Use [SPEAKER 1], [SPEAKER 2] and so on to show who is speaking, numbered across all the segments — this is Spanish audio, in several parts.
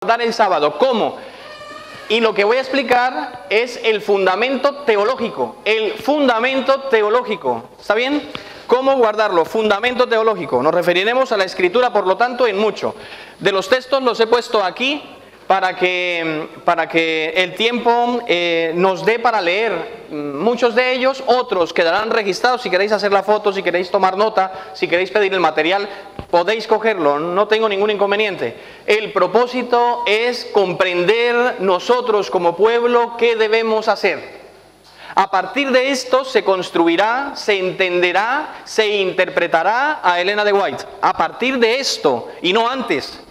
[SPEAKER 1] guardar el sábado. ¿Cómo? Y lo que voy a explicar es el fundamento teológico. El fundamento teológico. ¿Está bien? ¿Cómo guardarlo? Fundamento teológico. Nos referiremos a la Escritura, por lo tanto, en mucho. De los textos los he puesto aquí para que el tiempo nos dé para leer muchos de ellos. Otros quedarán registrados. Si queréis hacer la foto, si queréis tomar nota, si queréis pedir el material, podéis cogerlo, no tengo ningún inconveniente. El propósito es comprender nosotros como pueblo qué debemos hacer. A partir de esto se construirá, se entenderá, se interpretará a Elena de White. A partir de esto, y no antes.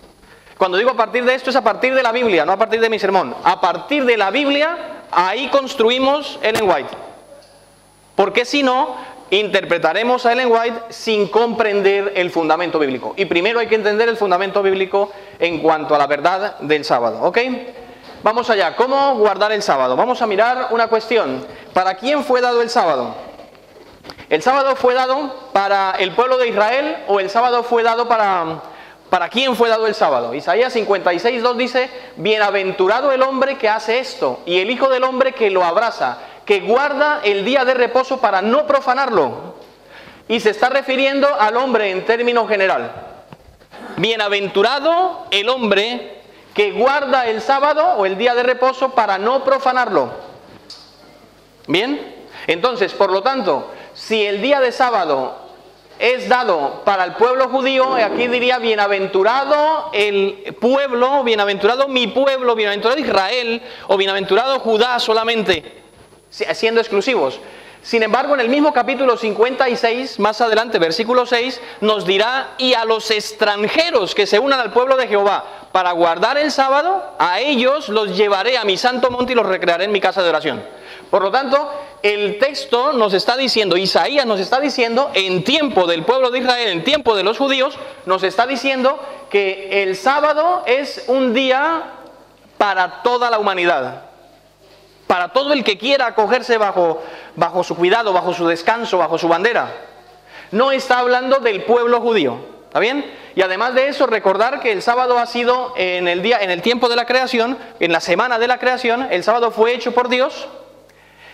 [SPEAKER 1] Cuando digo a partir de esto es a partir de la Biblia, no a partir de mi sermón. A partir de la Biblia, ahí construimos Ellen White. Porque si no, interpretaremos a Ellen White sin comprender el fundamento bíblico. Y primero hay que entender el fundamento bíblico en cuanto a la verdad del sábado. ¿Ok? Vamos allá. ¿Cómo guardar el sábado? Vamos a mirar una cuestión. ¿Para quién fue dado el sábado? ¿El sábado fue dado para el pueblo de Israel o el sábado fue dado ¿Para quién fue dado el sábado? Isaías 56:2 dice: bienaventurado el hombre que hace esto y el hijo del hombre que lo abraza, que guarda el día de reposo para no profanarlo. Y se está refiriendo al hombre en término general. Bienaventurado el hombre que guarda el sábado o el día de reposo para no profanarlo. ¿Bien? Entonces, por lo tanto, si el día de sábado es dado para el pueblo judío, aquí diría bienaventurado el pueblo, bienaventurado mi pueblo, bienaventurado Israel o bienaventurado Judá solamente, siendo exclusivos. Sin embargo, en el mismo capítulo 56, más adelante, versículo 6, nos dirá: y a los extranjeros que se unan al pueblo de Jehová para guardar el sábado, a ellos los llevaré a mi santo monte y los recrearé en mi casa de oración. Por lo tanto, el texto nos está diciendo, Isaías nos está diciendo, en tiempo del pueblo de Israel, en tiempo de los judíos, nos está diciendo que el sábado es un día para toda la humanidad. Para todo el que quiera acogerse bajo su cuidado, bajo su descanso, bajo su bandera. No está hablando del pueblo judío, ¿está bien? Y además de eso, recordar que el sábado ha sido en el tiempo de la creación, en la semana de la creación, el sábado fue hecho por Dios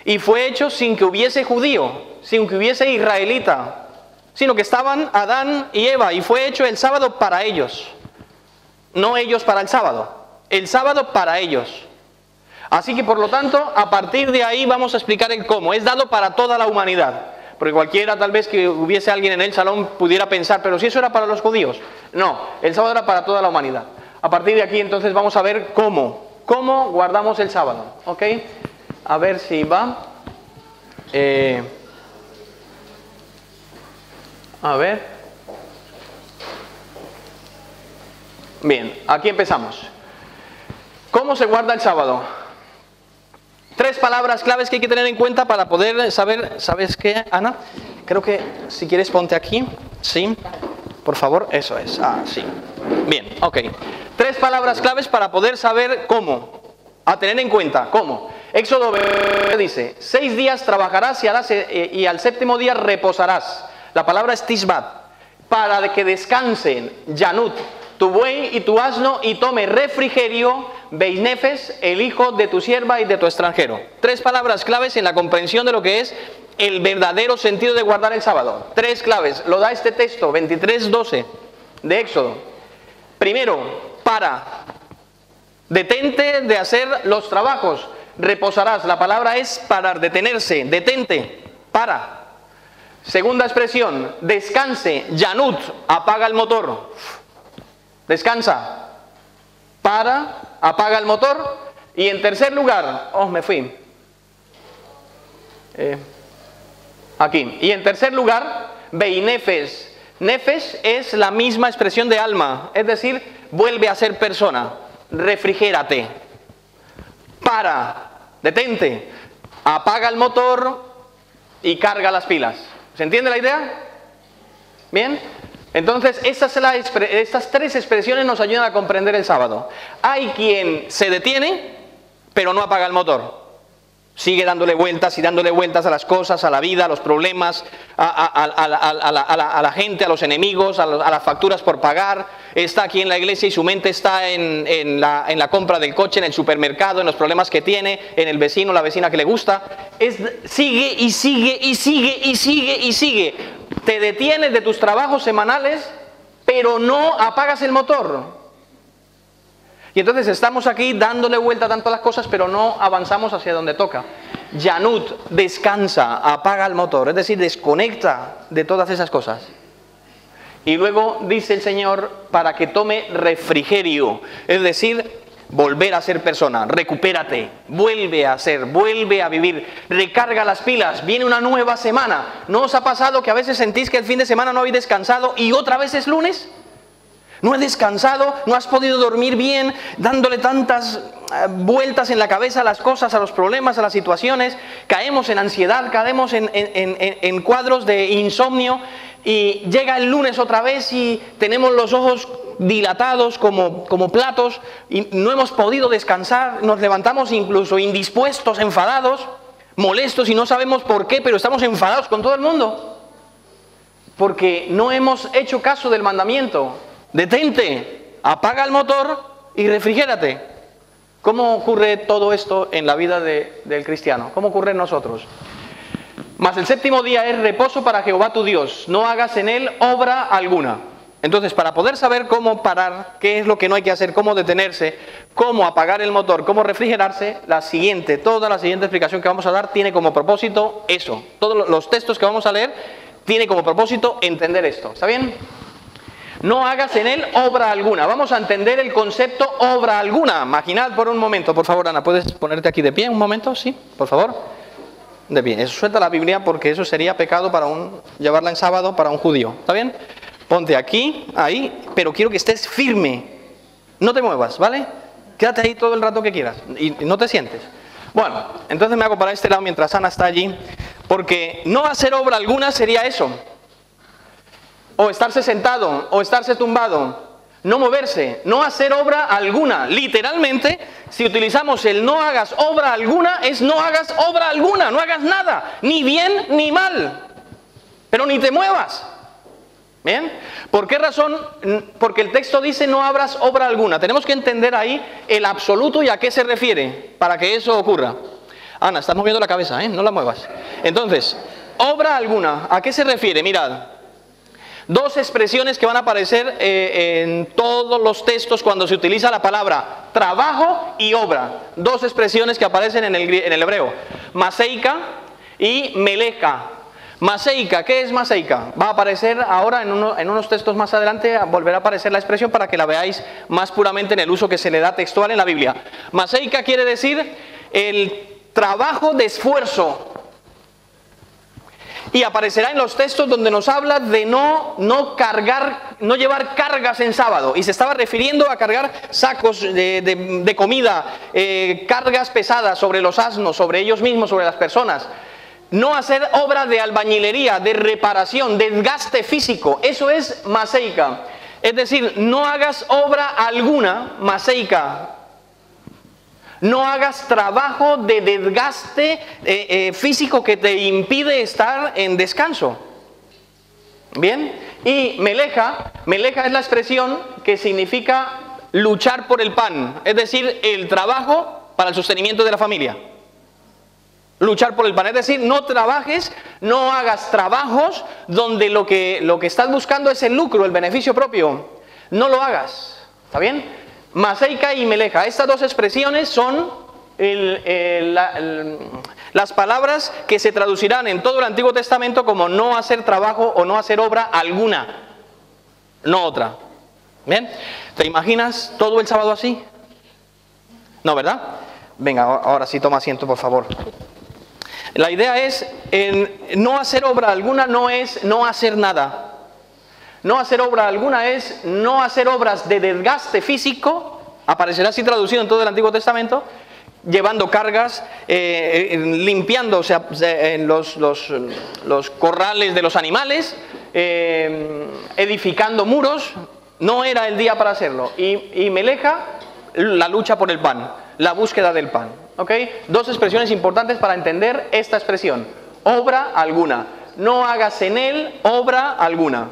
[SPEAKER 1] y fue hecho sin que hubiese judío, sin que hubiese israelita, sino que estaban Adán y Eva, y fue hecho el sábado para ellos, no ellos para el sábado para ellos. Así que por lo tanto, a partir de ahí vamos a explicar el cómo. Es dado para toda la humanidad. Porque cualquiera, tal vez que hubiese alguien en el salón, pudiera pensar, pero si eso era para los judíos. No, el sábado era para toda la humanidad. A partir de aquí entonces vamos a ver cómo guardamos el sábado. ¿Ok? A ver si va. A ver. Bien, aquí empezamos. ¿Cómo se guarda el sábado? 3 palabras claves que hay que tener en cuenta para poder saber. ¿Sabes qué, Ana? Creo que si quieres ponte aquí. Sí, por favor, eso es. Sí. Bien, ok. 3 palabras claves para poder saber cómo. A tener en cuenta, ¿cómo? Éxodo dice: 6 días trabajarás y al 7º día reposarás. La palabra es tishbat. Para que descansen, yanut, tu buey y tu asno, y tome refrigerio, Beinefes, el hijo de tu sierva y de tu extranjero. 3 palabras claves en la comprensión de lo que es el verdadero sentido de guardar el sábado. 3 claves, lo da este texto, 23:12 de Éxodo. Primero, detente de hacer los trabajos, reposarás. La palabra es parar, detenerse, detente, para. Segunda expresión, descanse, yanut, apaga el motor. Descansa, para, apaga el motor. Y en tercer lugar, me fui. Aquí. Y en tercer lugar, Beinefes. Nefesh es la misma expresión de alma, es decir, vuelve a ser persona. Refrigérate. Para, detente, apaga el motor y carga las pilas. ¿Se entiende la idea? ¿Bien? Entonces, estas 3 expresiones nos ayudan a comprender el sábado. Hay quien se detiene, pero no apaga el motor. Sigue dándole vueltas y dándole vueltas a las cosas, a la vida, a los problemas, a la gente, a los enemigos, a las facturas por pagar. Está aquí en la iglesia y su mente está en la compra del coche, en el supermercado, en los problemas que tiene, en el vecino, la vecina que le gusta. Sigue y sigue y sigue y sigue y sigue. Te detienes de tus trabajos semanales, pero no apagas el motor. Y entonces estamos aquí dándole vuelta tanto a las cosas, pero no avanzamos hacia donde toca. Yanut, descansa, apaga el motor, es decir, desconecta de todas esas cosas. Y luego dice el Señor para que tome refrigerio, es decir, volver a ser persona, recupérate, vuelve a ser, vuelve a vivir, recarga las pilas, viene una nueva semana. ¿No os ha pasado que a veces sentís que el fin de semana no habéis descansado y otra vez es lunes? No he descansado, no has podido dormir bien, dándole tantas vueltas en la cabeza a las cosas, a los problemas, a las situaciones. Caemos en ansiedad, caemos en cuadros de insomnio y llega el lunes otra vez y tenemos los ojos dilatados como platos y no hemos podido descansar. Nos levantamos incluso indispuestos, enfadados, molestos y no sabemos por qué, pero estamos enfadados con todo el mundo. Porque no hemos hecho caso del mandamiento. Detente, apaga el motor y refrigérate. ¿Cómo ocurre todo esto en la vida del cristiano? ¿Cómo ocurre en nosotros? Mas el séptimo día es reposo para Jehová tu Dios, no hagas en él obra alguna. Entonces, para poder saber cómo parar, qué es lo que no hay que hacer, cómo detenerse, cómo apagar el motor, cómo refrigerarse, toda la siguiente explicación que vamos a dar tiene como propósito eso. Todos los textos que vamos a leer tiene como propósito entender esto. ¿Está bien? No hagas en él obra alguna. Vamos a entender el concepto obra alguna. Imaginad por un momento, por favor, Ana, ¿puedes ponerte aquí de pie un momento? Sí, por favor. De pie. Eso suelta la Biblia porque eso sería pecado llevarla en sábado para un judío. ¿Está bien? Ponte aquí, ahí, pero quiero que estés firme. No te muevas, ¿vale? Quédate ahí todo el rato que quieras y no te sientes. Bueno, entonces me hago para este lado mientras Ana está allí, porque no hacer obra alguna sería eso. O estarse sentado, o estarse tumbado, no moverse, no hacer obra alguna. Literalmente, si utilizamos el no hagas obra alguna, es no hagas obra alguna, no hagas nada, ni bien ni mal, pero ni te muevas. ¿Bien? ¿Por qué razón? Porque el texto dice no abras obra alguna. Tenemos que entender ahí el absoluto y a qué se refiere para que eso ocurra. Ana, estás moviendo la cabeza, no la muevas. Entonces, obra alguna, ¿a qué se refiere? Mirad. Dos expresiones que van a aparecer en todos los textos cuando se utiliza la palabra trabajo y obra. Dos expresiones que aparecen en el hebreo. Maseika y meleka. Maseika, ¿qué es maseika? Va a aparecer ahora en unos textos más adelante, volverá a aparecer la expresión para que la veáis más puramente en el uso que se le da textual en la Biblia. Maseika quiere decir el trabajo de esfuerzo. Y aparecerá en los textos donde nos habla de no llevar cargas en sábado. Y se estaba refiriendo a cargar sacos de comida, cargas pesadas sobre los asnos, sobre ellos mismos, sobre las personas. No hacer obra de albañilería, de reparación, desgaste físico. Eso es maseika. Es decir, no hagas obra alguna, maseika. No hagas trabajo de desgaste físico que te impide estar en descanso. ¿Bien? Y meleja es la expresión que significa luchar por el pan. Es decir, el trabajo para el sostenimiento de la familia. Luchar por el pan. Es decir, no trabajes, no hagas trabajos donde lo que estás buscando es el lucro, el beneficio propio. No lo hagas. ¿Está bien? Maseika y meleja, estas dos expresiones son las palabras que se traducirán en todo el Antiguo Testamento como no hacer trabajo o no hacer obra alguna, no otra. ¿Bien? ¿Te imaginas todo el sábado así? No, ¿verdad? Venga, ahora sí toma asiento, por favor. La idea es, no hacer obra alguna no es no hacer nada. No hacer obra alguna es no hacer obras de desgaste físico, aparecerá así traducido en todo el Antiguo Testamento, llevando cargas, limpiando en los corrales de los animales, edificando muros. No era el día para hacerlo. Y meleja, la lucha por el pan. la búsqueda del pan. ¿Ok? Dos expresiones importantes para entender esta expresión. Obra alguna. No hagas en él obra alguna.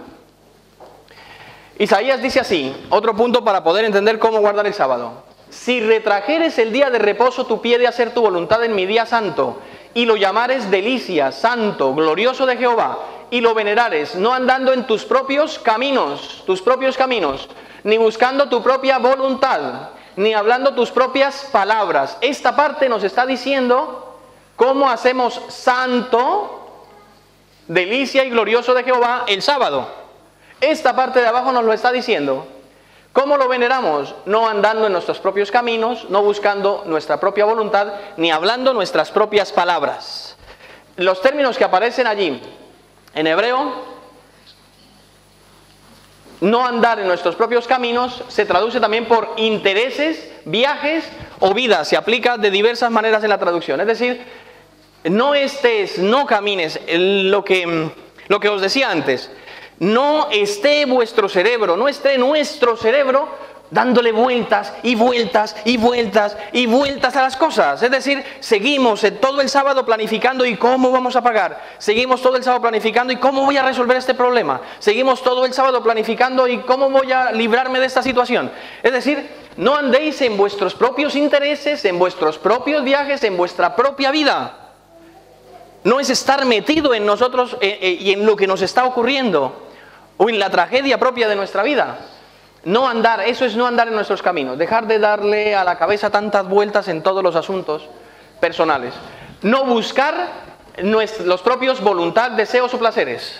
[SPEAKER 1] Isaías dice así, otro punto para poder entender cómo guardar el sábado. Si retrajeres el día de reposo tu pie de hacer tu voluntad en mi día santo, y lo llamares delicia, santo, glorioso de Jehová, y lo venerares, no andando en tus propios caminos, ni buscando tu propia voluntad, ni hablando tus propias palabras. Esta parte nos está diciendo cómo hacemos santo, delicia y glorioso de Jehová el sábado. Esta parte de abajo nos lo está diciendo. ¿Cómo lo veneramos? No andando en nuestros propios caminos, no buscando nuestra propia voluntad, ni hablando nuestras propias palabras. Los términos que aparecen allí en hebreo, no andar en nuestros propios caminos, se traduce también por intereses, viajes o vida. Se aplica de diversas maneras en la traducción. Es decir, no estés, no camines, lo que os decía antes. No esté vuestro cerebro, no esté nuestro cerebro dándole vueltas y vueltas y vueltas y vueltas a las cosas. Es decir, seguimos todo el sábado planificando y cómo vamos a pagar. Seguimos todo el sábado planificando y cómo voy a resolver este problema. Seguimos todo el sábado planificando y cómo voy a librarme de esta situación. Es decir, no andéis en vuestros propios intereses, en vuestros propios viajes, en vuestra propia vida. No es estar metido en nosotros y en lo que nos está ocurriendo o en la tragedia propia de nuestra vida. No andar, eso es no andar en nuestros caminos, dejar de darle a la cabeza tantas vueltas en todos los asuntos personales. No buscar los propios voluntad, deseos o placeres.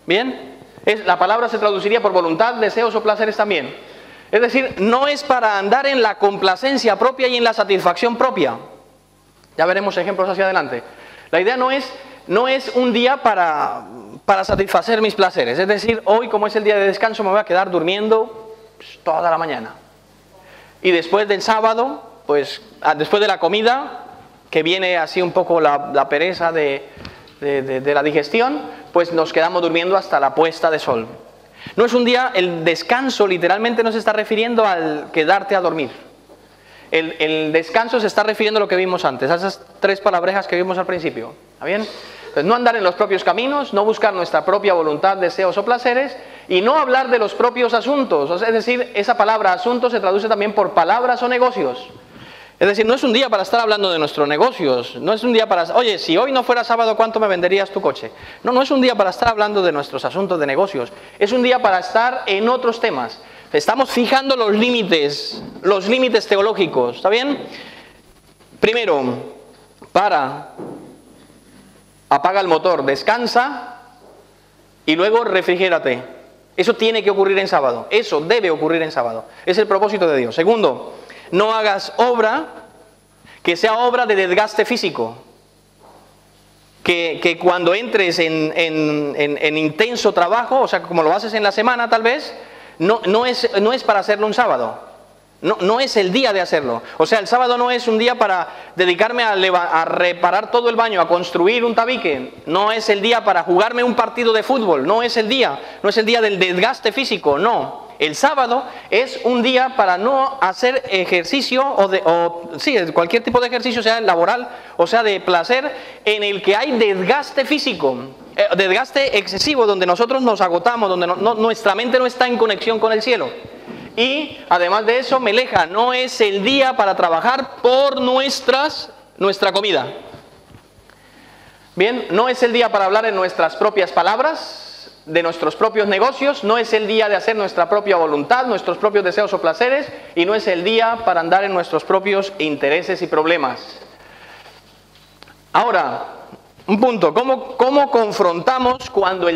[SPEAKER 1] ¿Bien? La palabra se traduciría por voluntad, deseos o placeres también. Es decir, no es para andar en la complacencia propia y en la satisfacción propia. Ya veremos ejemplos hacia adelante. La idea no es un día para satisfacer mis placeres. Es decir, hoy como es el día de descanso me voy a quedar durmiendo toda la mañana. Y después del sábado, pues después de la comida, que viene así un poco la pereza de la digestión, pues nos quedamos durmiendo hasta la puesta de sol. No es un día, el descanso literalmente no se está refiriendo al quedarte a dormir. El descanso se está refiriendo a lo que vimos antes, a esas tres palabrejas que vimos al principio. ¿Está bien? Entonces, no andar en los propios caminos, no buscar nuestra propia voluntad, deseos o placeres, y no hablar de los propios asuntos. O sea, es decir, esa palabra asunto se traduce también por palabras o negocios. Es decir, no es un día para estar hablando de nuestros negocios, no es un día para, oye, si hoy no fuera sábado, ¿cuánto me venderías tu coche? No, no es un día para estar hablando de nuestros asuntos de negocios, es un día para estar en otros temas. Estamos fijando los límites teológicos, ¿está bien? Primero, apaga el motor, descansa y luego refrigérate. Eso tiene que ocurrir en sábado, eso debe ocurrir en sábado. Es el propósito de Dios. Segundo, no hagas obra que sea obra de desgaste físico. Que cuando entres en intenso trabajo, o sea, como lo haces en la semana tal vez, no es para hacerlo un sábado. No es el día de hacerlo. O sea, el sábado no es un día para dedicarme a reparar todo el baño, a construir un tabique. No es el día para jugarme un partido de fútbol. No es el día del desgaste físico. No. El sábado es un día para no hacer ejercicio cualquier tipo de ejercicio, sea laboral o sea de placer, en el que hay desgaste físico, desgaste excesivo, donde nosotros nos agotamos, donde nuestra mente no está en conexión con el cielo. Y además de eso, meleja, no es el día para trabajar por nuestra comida. Bien, no es el día para hablar en nuestras propias palabras, de nuestros propios negocios, no es el día de hacer nuestra propia voluntad, nuestros propios deseos o placeres, y no es el día para andar en nuestros propios intereses y problemas. Ahora, un punto, ¿cómo confrontamos cuando en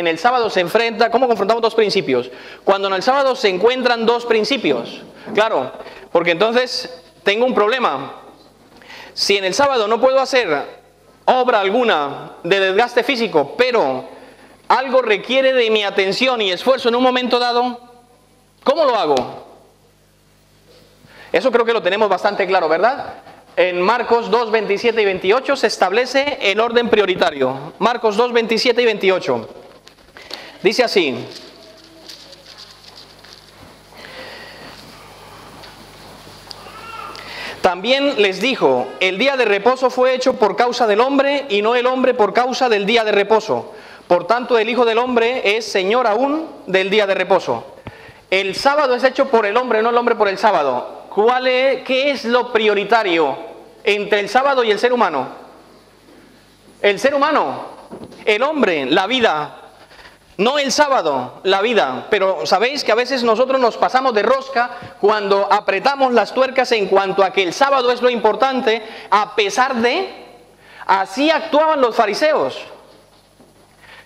[SPEAKER 1] el sábado se enfrenta, cómo confrontamos dos principios? Cuando en el sábado se encuentran dos principios, claro, porque entonces tengo un problema. Si en el sábado no puedo hacer obra alguna de desgaste físico, pero algo requiere de mi atención y esfuerzo en un momento dado, ¿cómo lo hago? Eso creo que lo tenemos bastante claro, ¿verdad? En Marcos 2, 27 y 28 se establece el orden prioritario. Marcos 2, 27 y 28. Dice así: También les dijo, el día de reposo fue hecho por causa del hombre y no el hombre por causa del día de reposo. Por tanto, el Hijo del Hombre es Señor aún del día de reposo. El sábado es hecho por el hombre, no el hombre por el sábado. ¿Qué es lo prioritario entre el sábado y el ser humano? El ser humano, el hombre, la vida. No el sábado, la vida. Pero sabéis que a veces nosotros nos pasamos de rosca cuando apretamos las tuercas en cuanto a que el sábado es lo importante, a pesar de... Así actuaban los fariseos.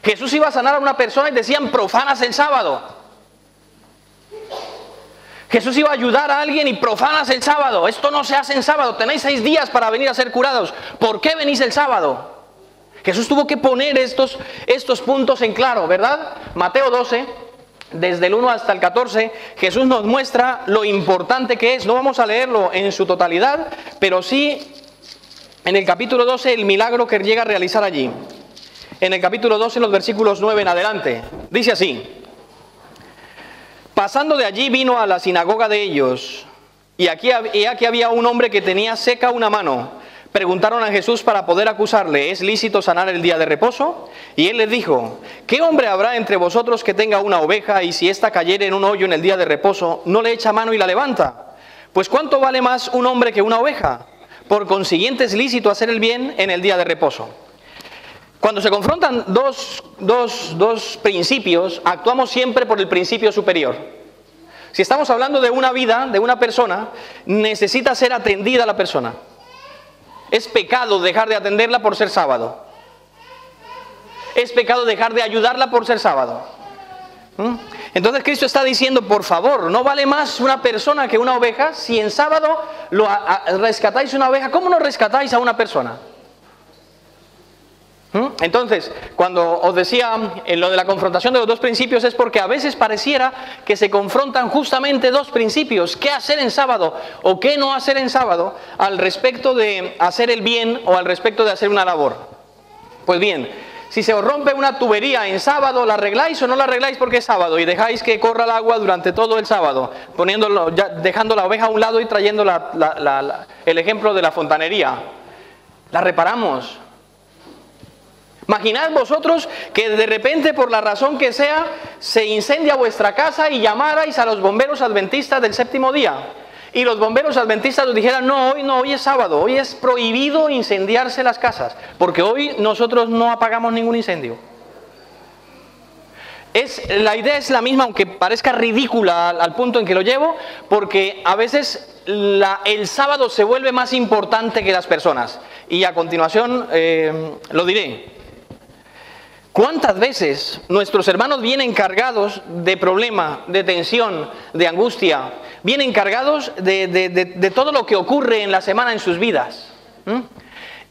[SPEAKER 1] Jesús iba a sanar a una persona y decían, profanas el sábado. Jesús iba a ayudar a alguien y profanas el sábado. Esto no se hace en sábado, tenéis 6 días para venir a ser curados. ¿Por qué venís el sábado? Jesús tuvo que poner estos puntos en claro, ¿verdad? Mateo 12, desde el 1 hasta el 14, Jesús nos muestra lo importante que es. No vamos a leerlo en su totalidad, pero sí en el capítulo 12 el milagro que llega a realizar allí. En el capítulo 12, en los versículos 9 en adelante, dice así: pasando de allí vino a la sinagoga de ellos, y aquí había un hombre que tenía seca una mano. Preguntaron a Jesús para poder acusarle, ¿es lícito sanar el día de reposo? Y él les dijo, ¿qué hombre habrá entre vosotros que tenga una oveja y si ésta cayere en un hoyo en el día de reposo, no le echa mano y la levanta? Pues ¿cuánto vale más un hombre que una oveja? Por consiguiente es lícito hacer el bien en el día de reposo. Cuando se confrontan dos principios, actuamos siempre por el principio superior. Si estamos hablando de una vida, de una persona, necesita ser atendida la persona. Es pecado dejar de atenderla por ser sábado. Es pecado dejar de ayudarla por ser sábado. Entonces Cristo está diciendo, por favor, no vale más una persona que una oveja. Si en sábado rescatáis una oveja, ¿cómo no rescatáis a una persona? Entonces, cuando os decía en lo de la confrontación de los dos principios, es porque a veces pareciera que se confrontan justamente dos principios: qué hacer en sábado o qué no hacer en sábado, al respecto de hacer el bien o al respecto de hacer una labor. Pues bien, si se os rompe una tubería en sábado, ¿la arregláis o no la arregláis porque es sábado y dejáis que corra el agua durante todo el sábado, dejando la oveja a un lado y trayendo el ejemplo de la fontanería? La reparamos. Imaginad vosotros que de repente, por la razón que sea, se incendia vuestra casa y llamarais a los bomberos adventistas del séptimo día. Y los bomberos adventistas os dijeran, no, hoy es sábado, hoy es prohibido incendiarse las casas, porque hoy nosotros no apagamos ningún incendio. La idea es la misma, aunque parezca ridícula al punto en que lo llevo, porque a veces el sábado se vuelve más importante que las personas. Y a continuación lo diré. ¿Cuántas veces nuestros hermanos vienen cargados de problema, de tensión, de angustia? Vienen cargados de todo lo que ocurre en la semana en sus vidas.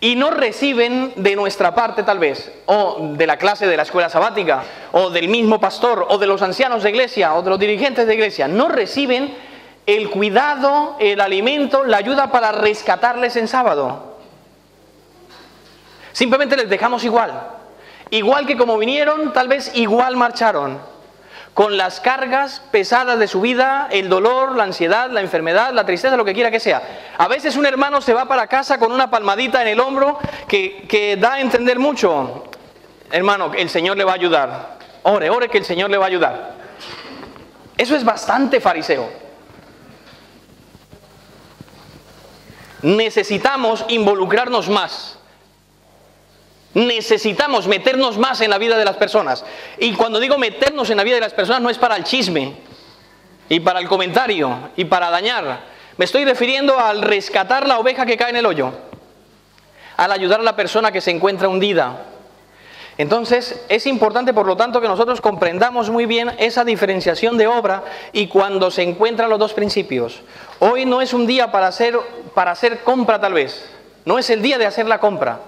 [SPEAKER 1] Y no reciben de nuestra parte tal vez, o de la clase de la escuela sabática, o del mismo pastor, o de los ancianos de iglesia, o de los dirigentes de iglesia. No reciben el cuidado, el alimento, la ayuda para rescatarles en sábado. Simplemente les dejamos igual. Igual que como vinieron, tal vez igual marcharon, con las cargas pesadas de su vida, el dolor, la ansiedad, la enfermedad, la tristeza, lo que quiera que sea. A veces un hermano se va para casa con una palmadita en el hombro que da a entender mucho. Hermano, el Señor le va a ayudar. Ore que el Señor le va a ayudar. Eso es bastante fariseo. Necesitamos involucrarnos más. Necesitamos meternos más en la vida de las personas. Y cuando digo meternos en la vida de las personas, no es para el chisme y para el comentario y para dañar. Me estoy refiriendo al rescatar la oveja que cae en el hoyo, al ayudar a la persona que se encuentra hundida. Entonces es importante, por lo tanto, que nosotros comprendamos muy bien esa diferenciación de obra y cuando se encuentran los dos principios. Hoy no es un día para hacer compra tal vez, no es el día de hacer la compra.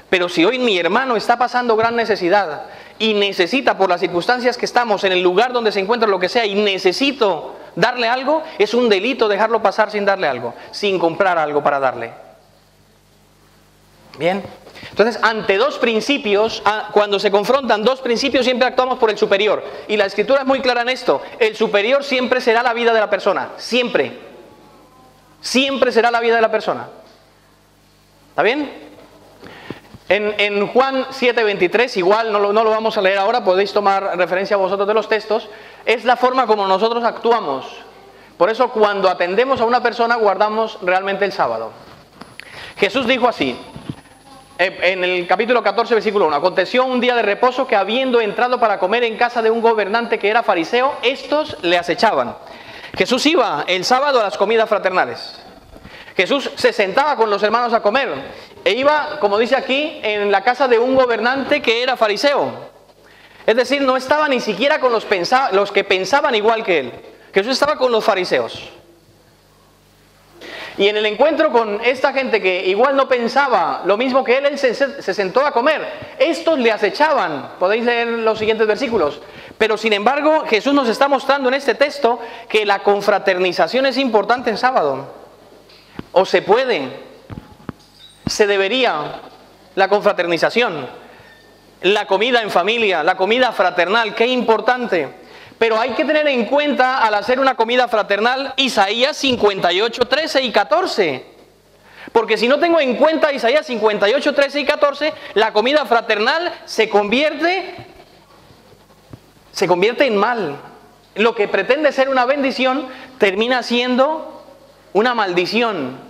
[SPEAKER 1] Pero si hoy mi hermano está pasando gran necesidad y necesita, por las circunstancias que estamos, en el lugar donde se encuentra, lo que sea, y necesito darle algo, es un delito dejarlo pasar sin darle algo, sin comprar algo para darle. Bien. Entonces, ante dos principios, cuando se confrontan dos principios, siempre actuamos por el superior. Y la Escritura es muy clara en esto. El superior siempre será la vida de la persona. Siempre. Siempre será la vida de la persona. ¿Está bien? En Juan 7:23, igual no lo vamos a leer ahora, podéis tomar referencia vosotros de los textos, es la forma como nosotros actuamos. Por eso cuando atendemos a una persona guardamos realmente el sábado. Jesús dijo así, en el capítulo 14, versículo 1, aconteció un día de reposo que habiendo entrado para comer en casa de un gobernante que era fariseo, estos le acechaban. Jesús iba el sábado a las comidas fraternales. Jesús se sentaba con los hermanos a comer e iba, como dice aquí, en la casa de un gobernante que era fariseo. Es decir, no estaba ni siquiera con los que pensaban igual que él. Jesús estaba con los fariseos. Y en el encuentro con esta gente que igual no pensaba lo mismo que él se sentó a comer. Estos le acechaban. Podéis leer los siguientes versículos. Pero sin embargo, Jesús nos está mostrando en este texto que la confraternización es importante en sábado. O se puede, se debería, la confraternización, la comida en familia, la comida fraternal, qué importante. Pero hay que tener en cuenta al hacer una comida fraternal Isaías 58, 13 y 14. Porque si no tengo en cuenta Isaías 58, 13 y 14, la comida fraternal se convierte en mal. Lo que pretende ser una bendición termina siendo una maldición.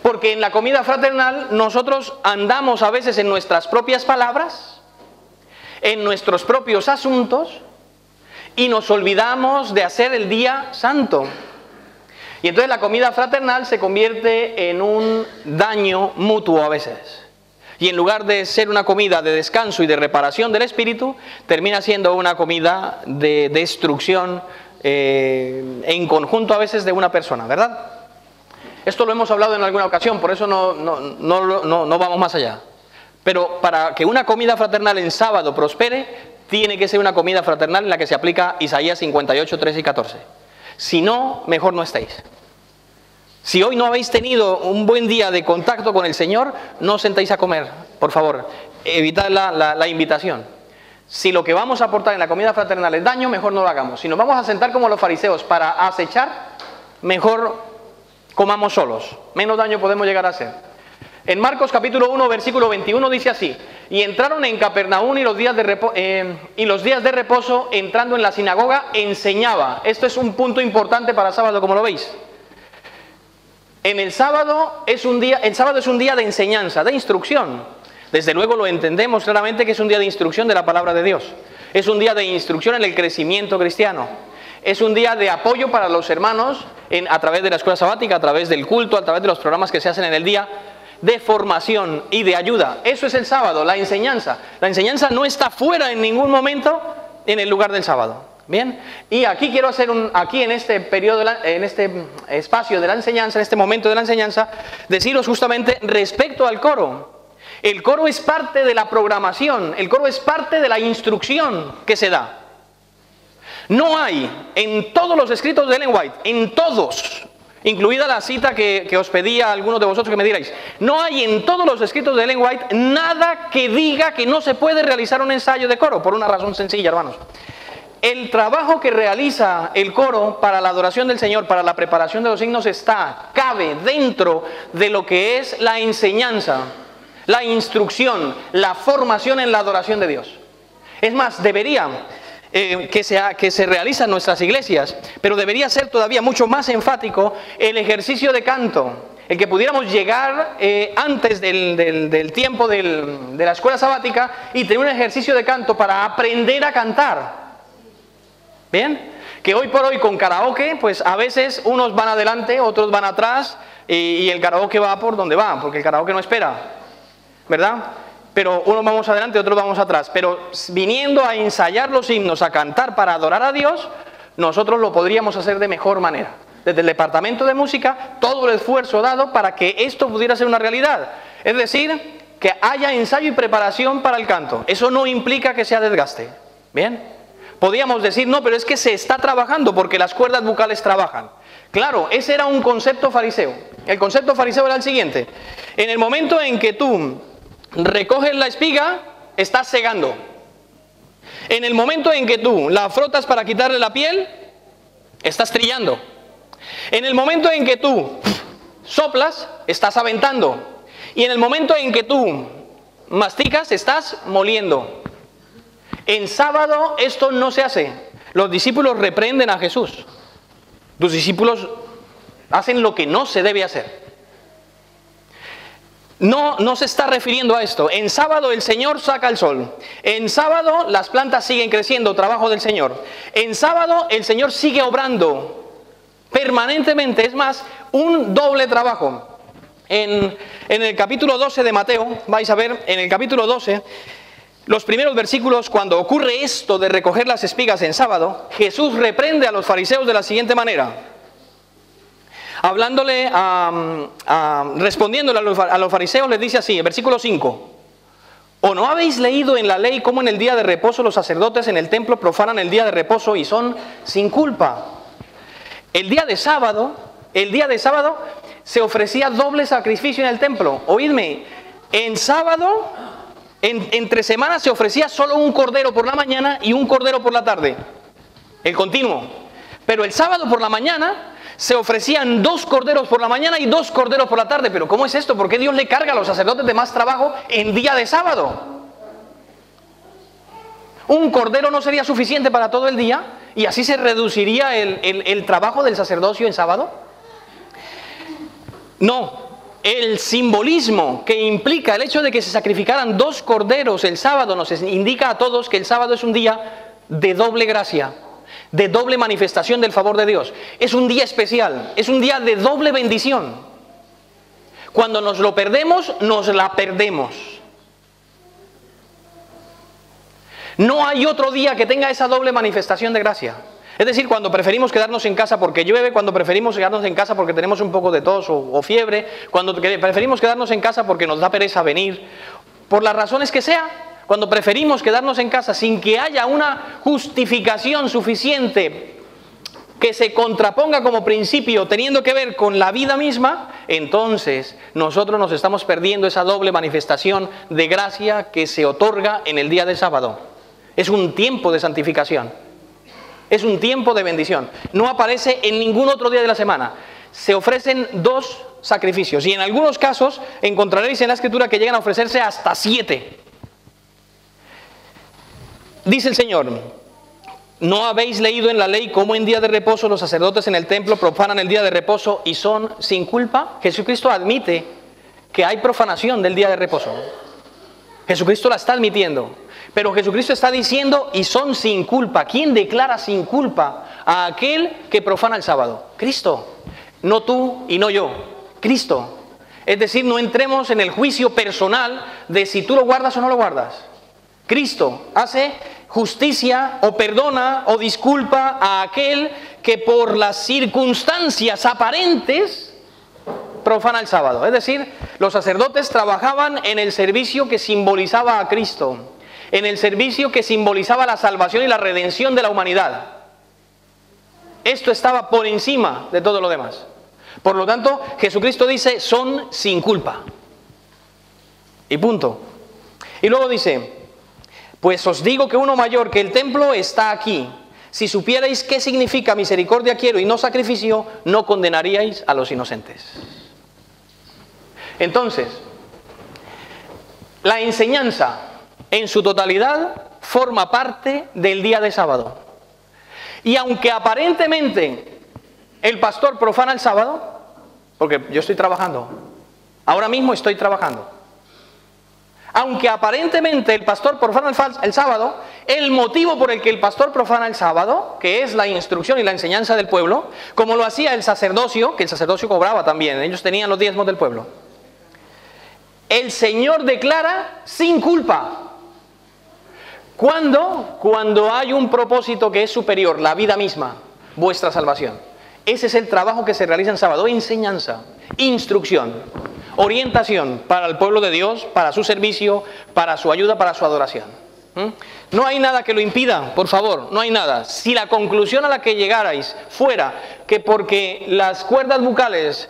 [SPEAKER 1] Porque en la comida fraternal nosotros andamos a veces en nuestras propias palabras, en nuestros propios asuntos, y nos olvidamos de hacer el día santo. Y entonces la comida fraternal se convierte en un daño mutuo a veces. Y en lugar de ser una comida de descanso y de reparación del espíritu, termina siendo una comida de destrucción en conjunto a veces de una persona, ¿verdad? Esto lo hemos hablado en alguna ocasión, por eso no vamos más allá. Pero para que una comida fraternal en sábado prospere, tiene que ser una comida fraternal en la que se aplica Isaías 58, 13 y 14. Si no, mejor no estéis. Si hoy no habéis tenido un buen día de contacto con el Señor, no os sentéis a comer, por favor. Evitad la invitación. Si lo que vamos a aportar en la comida fraternal es daño, mejor no lo hagamos. Si nos vamos a sentar como los fariseos para acechar, mejor comamos solos. Menos daño podemos llegar a hacer. En Marcos capítulo 1, versículo 21 dice así: y entraron en Capernaum y los días de reposo, entrando en la sinagoga, enseñaba. Esto es un punto importante para sábado, como lo veis. El sábado es un día de enseñanza, de instrucción. Desde luego lo entendemos claramente que es un día de instrucción de la palabra de Dios. Es un día de instrucción en el crecimiento cristiano. Es un día de apoyo para los hermanos a través de la escuela sabática, a través del culto, a través de los programas que se hacen en el día, de formación y de ayuda. Eso es el sábado, la enseñanza. La enseñanza no está fuera en ningún momento en el lugar del sábado. Bien, y aquí quiero hacer en este periodo, en este espacio de la enseñanza, en este momento de la enseñanza, deciros justamente respecto al coro. El coro es parte de la programación, el coro es parte de la instrucción que se da. No hay en todos los escritos de Ellen White, en todos, incluida la cita que os pedía a algunos de vosotros que me dierais, no hay en todos los escritos de Ellen White nada que diga que no se puede realizar un ensayo de coro, por una razón sencilla, hermanos. El trabajo que realiza el coro para la adoración del Señor, para la preparación de los signos, cabe dentro de lo que es la enseñanza, la instrucción, la formación en la adoración de Dios. Es más, debería que se realiza en nuestras iglesias, pero debería ser todavía mucho más enfático el ejercicio de canto, el que pudiéramos llegar antes del tiempo de la escuela sabática y tener un ejercicio de canto para aprender a cantar. Bien, que hoy por hoy con karaoke, pues a veces unos van adelante, otros van atrás y el karaoke va por donde va, porque el karaoke no espera, ¿verdad? Pero unos vamos adelante, otros vamos atrás. Pero viniendo a ensayar los himnos, a cantar para adorar a Dios, nosotros lo podríamos hacer de mejor manera. Desde el departamento de música, todo el esfuerzo dado para que esto pudiera ser una realidad. Es decir, que haya ensayo y preparación para el canto. Eso no implica que sea desgaste. ¿Bien? Podríamos decir, no, pero es que se está trabajando porque las cuerdas vocales trabajan. Claro, ese era un concepto fariseo. El concepto fariseo era el siguiente: en el momento en que tú recoges la espiga, estás segando. En el momento en que tú la frotas para quitarle la piel, estás trillando. En el momento en que tú soplas, estás aventando. Y en el momento en que tú masticas, estás moliendo. En sábado esto no se hace. Los discípulos reprenden a Jesús. Los discípulos hacen lo que no se debe hacer. No se está refiriendo a esto. En sábado el Señor saca el sol. En sábado las plantas siguen creciendo, trabajo del Señor. En sábado el Señor sigue obrando permanentemente. Es más, un doble trabajo. En el capítulo 12 de Mateo, vais a ver, en el capítulo 12, los primeros versículos, cuando ocurre esto de recoger las espigas en sábado, Jesús reprende a los fariseos de la siguiente manera. Respondiéndole a los fariseos, les dice así, versículo 5. ¿O no habéis leído en la ley cómo en el día de reposo los sacerdotes en el templo profanan el día de reposo y son sin culpa? El día de sábado se ofrecía doble sacrificio en el templo. Oídme, en sábado, entre semanas se ofrecía solo un cordero por la mañana y un cordero por la tarde. El continuo. Pero el sábado por la mañana se ofrecían 2 corderos por la mañana y 2 corderos por la tarde. ¿Pero cómo es esto? ¿Por qué Dios le carga a los sacerdotes de más trabajo en día de sábado? Un cordero no sería suficiente para todo el día y así se reduciría el trabajo del sacerdocio en sábado. No, el simbolismo que implica el hecho de que se sacrificaran 2 corderos el sábado nos indica a todos que el sábado es un día de doble gracia, de doble manifestación del favor de Dios. Es un día especial, es un día de doble bendición. Cuando nos lo perdemos, nos la perdemos. No hay otro día que tenga esa doble manifestación de gracia. Es decir, cuando preferimos quedarnos en casa porque llueve, cuando preferimos quedarnos en casa porque tenemos un poco de tos o fiebre, cuando preferimos quedarnos en casa porque nos da pereza venir, por las razones que sea. Cuando preferimos quedarnos en casa sin que haya una justificación suficiente que se contraponga como principio teniendo que ver con la vida misma, entonces nosotros nos estamos perdiendo esa doble manifestación de gracia que se otorga en el día del sábado. Es un tiempo de santificación, es un tiempo de bendición. No aparece en ningún otro día de la semana. Se ofrecen 2 sacrificios y en algunos casos encontraréis en la Escritura que llegan a ofrecerse hasta 7. Dice el Señor, ¿no habéis leído en la ley cómo en día de reposo los sacerdotes en el templo profanan el día de reposo y son sin culpa? Jesucristo admite que hay profanación del día de reposo. Jesucristo la está admitiendo. Pero Jesucristo está diciendo y son sin culpa. ¿Quién declara sin culpa a aquel que profana el sábado? Cristo. No tú y no yo. Cristo. Es decir, no entremos en el juicio personal de si tú lo guardas o no lo guardas. Cristo hace justicia o perdona o disculpa a aquel que por las circunstancias aparentes profana el sábado. Es decir, los sacerdotes trabajaban en el servicio que simbolizaba a Cristo, en el servicio que simbolizaba la salvación y la redención de la humanidad. Esto estaba por encima de todo lo demás. Por lo tanto, Jesucristo dice, son sin culpa. Y punto. Y luego dice, pues os digo que uno mayor que el templo está aquí. Si supierais qué significa misericordia quiero y no sacrificio, no condenaríais a los inocentes. Entonces, la enseñanza en su totalidad forma parte del día de sábado. Y aunque aparentemente el pastor profana el sábado, porque yo estoy trabajando, ahora mismo estoy trabajando. Aunque aparentemente el pastor profana el sábado, el motivo por el que el pastor profana el sábado, que es la instrucción y la enseñanza del pueblo, como lo hacía el sacerdocio, que el sacerdocio cobraba también, ellos tenían los diezmos del pueblo. El Señor declara sin culpa. ¿Cuándo? Cuando hay un propósito que es superior, la vida misma, vuestra salvación. Ese es el trabajo que se realiza en sábado, enseñanza, instrucción, orientación para el pueblo de Dios, para su servicio, para su ayuda, para su adoración. No hay nada que lo impida, por favor, no hay nada. Si la conclusión a la que llegarais fuera que porque las cuerdas bucales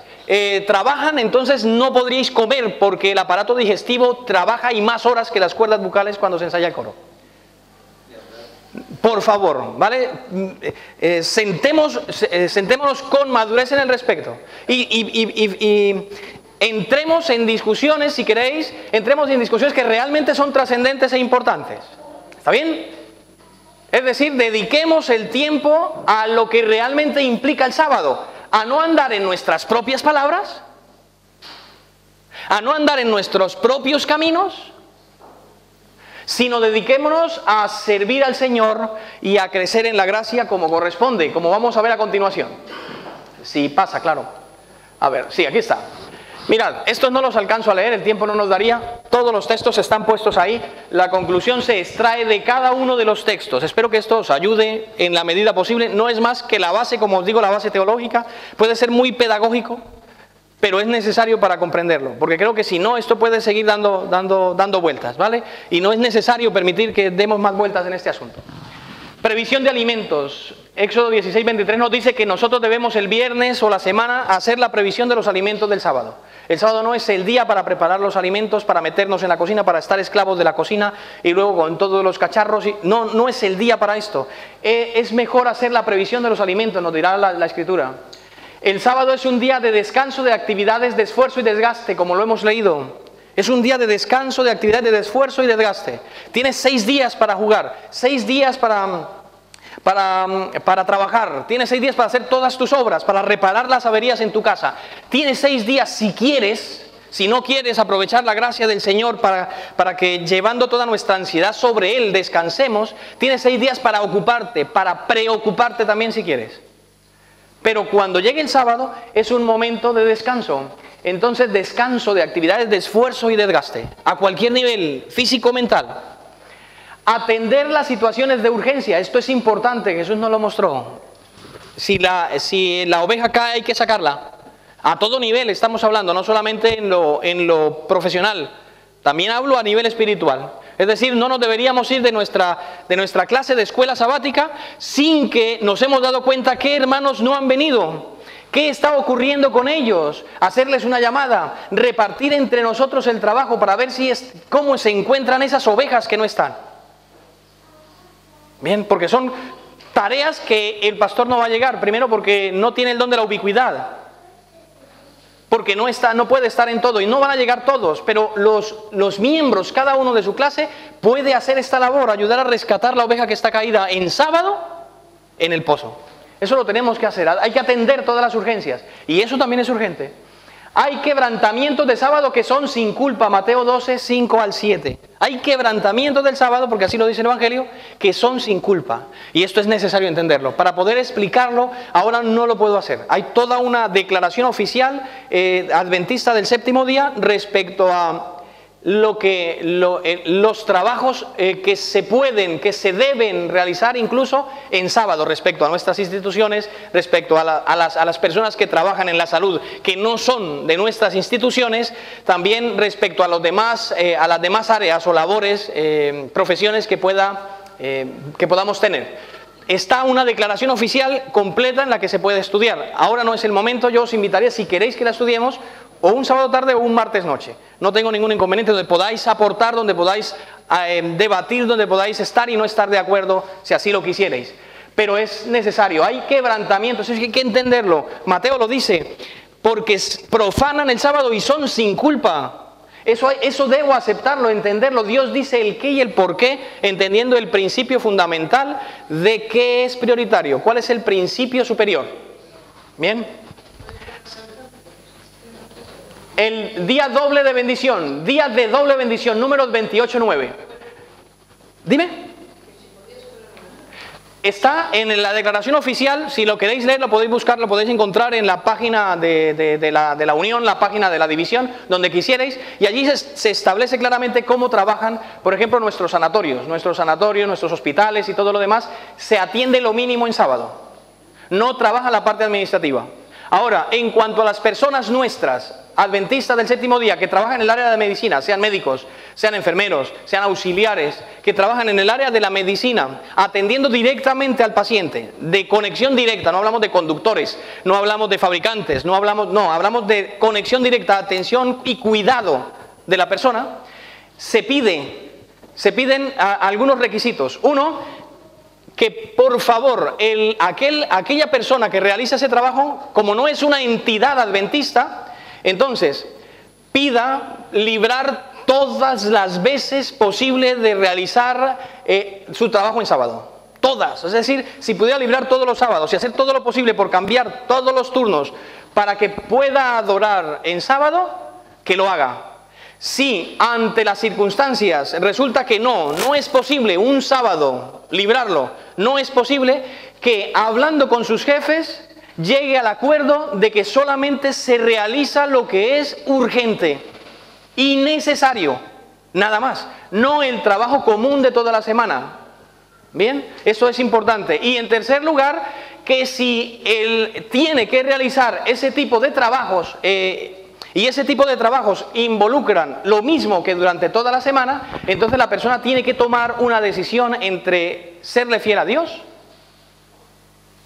[SPEAKER 1] trabajan, entonces no podríais comer porque el aparato digestivo trabaja y más horas que las cuerdas bucales cuando se ensaya el coro. Por favor, ¿vale? Sentémonos con madurez en el respecto. Y entremos en discusiones, si queréis, entremos en discusiones que realmente son trascendentes e importantes. ¿Está bien? Es decir, dediquemos el tiempo a lo que realmente implica el sábado, a no andar en nuestras propias palabras, a no andar en nuestros propios caminos, sino dediquémonos a servir al Señor y a crecer en la gracia como corresponde, como vamos a ver a continuación. Sí, pasa, claro. A ver, sí, aquí está. Mirad, estos no los alcanzo a leer, el tiempo no nos daría. Todos los textos están puestos ahí. La conclusión se extrae de cada uno de los textos. Espero que esto os ayude en la medida posible. No es más que la base, como os digo, la base teológica. Puede ser muy pedagógico, pero es necesario para comprenderlo, porque creo que si no, esto puede seguir dando vueltas, ¿vale? Y no es necesario permitir que demos más vueltas en este asunto. Previsión de alimentos. Éxodo 16:23 nos dice que nosotros debemos el viernes o la semana hacer la previsión de los alimentos del sábado. El sábado no es el día para preparar los alimentos, para meternos en la cocina, para estar esclavos de la cocina y luego con todos los cacharros. No es el día para esto. Es mejor hacer la previsión de los alimentos, nos dirá la Escritura. El sábado es un día de descanso de actividades de esfuerzo y desgaste, como lo hemos leído. Es un día de descanso de actividades de esfuerzo y desgaste. Tienes 6 días para jugar, 6 días para trabajar, tienes 6 días para hacer todas tus obras, para reparar las averías en tu casa. Tienes 6 días si quieres, si no quieres aprovechar la gracia del Señor para que llevando toda nuestra ansiedad sobre Él descansemos. Tienes 6 días para ocuparte, para preocuparte también si quieres. Pero cuando llegue el sábado es un momento de descanso. Entonces descanso de actividades de esfuerzo y desgaste, a cualquier nivel, físico, mental. Atender las situaciones de urgencia, esto es importante, Jesús nos lo mostró. Si la oveja cae hay que sacarla. A todo nivel estamos hablando, no solamente en lo profesional, también hablo a nivel espiritual. Es decir, no nos deberíamos ir de nuestra clase de escuela sabática sin que nos hemos dado cuenta que hermanos no han venido, qué está ocurriendo con ellos, hacerles una llamada, repartir entre nosotros el trabajo para ver cómo se encuentran esas ovejas que no están. Bien, porque son tareas que el pastor no va a llegar, primero porque no tiene el don de la ubicuidad, porque no puede estar en todo y no van a llegar todos, pero los miembros, cada uno de su clase, puede hacer esta labor, ayudar a rescatar la oveja que está caída en sábado en el pozo. Eso lo tenemos que hacer, hay que atender todas las urgencias y eso también es urgente. Hay quebrantamientos de sábado que son sin culpa, Mateo 12, 5 al 7. Hay quebrantamientos del sábado, porque así lo dice el Evangelio, que son sin culpa. Y esto es necesario entenderlo. Para poder explicarlo, ahora no lo puedo hacer. Hay toda una declaración oficial adventista del séptimo día respecto a los trabajos que se deben realizar incluso en sábado respecto a nuestras instituciones, respecto a las personas que trabajan en la salud que no son de nuestras instituciones, también respecto a las demás áreas o labores, profesiones que podamos tener. Está una declaración oficial completa en la que se puede estudiar. Ahora no es el momento, yo os invitaría, si queréis que la estudiemos, o un sábado tarde o un martes noche. No tengo ningún inconveniente, donde podáis aportar, donde podáis debatir, donde podáis estar y no estar de acuerdo, si así lo quisierais. Pero es necesario, hay quebrantamientos, eso hay que entenderlo. Mateo lo dice, porque profanan el sábado y son sin culpa. Eso debo aceptarlo, entenderlo. Dios dice el qué y el por qué, entendiendo el principio fundamental de qué es prioritario, cuál es el principio superior. ¿Bien? El día doble de bendición, día de doble bendición, números 28:9. Dime. Está en la declaración oficial, si lo queréis leer, lo podéis buscar, lo podéis encontrar en la página de la Unión, la página de la División, donde quisierais, y allí se establece claramente cómo trabajan, por ejemplo, nuestros sanatorios, nuestros hospitales y todo lo demás, se atiende lo mínimo en sábado. No trabaja la parte administrativa. Ahora, en cuanto a las personas nuestras, adventistas del séptimo día, que trabajan en el área de medicina, sean médicos, sean enfermeros, sean auxiliares, que trabajan en el área de la medicina, atendiendo directamente al paciente, de conexión directa, no hablamos de conductores, no hablamos de fabricantes, hablamos de conexión directa, atención y cuidado de la persona, se piden algunos requisitos. Uno, que por favor, aquella persona que realiza ese trabajo, como no es una entidad adventista, entonces pida librar todas las veces posible de realizar su trabajo en sábado. Todas. Es decir, si pudiera librar todos los sábados y hacer todo lo posible por cambiar todos los turnos para que pueda adorar en sábado, que lo haga. Si ante las circunstancias resulta que no es posible un sábado librarlo, no es posible, que hablando con sus jefes llegue al acuerdo de que solamente se realiza lo que es urgente y necesario, nada más, no el trabajo común de toda la semana. Bien, eso es importante. Y en tercer lugar, que si él tiene que realizar ese tipo de trabajos y ese tipo de trabajos involucran lo mismo que durante toda la semana, entonces la persona tiene que tomar una decisión entre serle fiel a Dios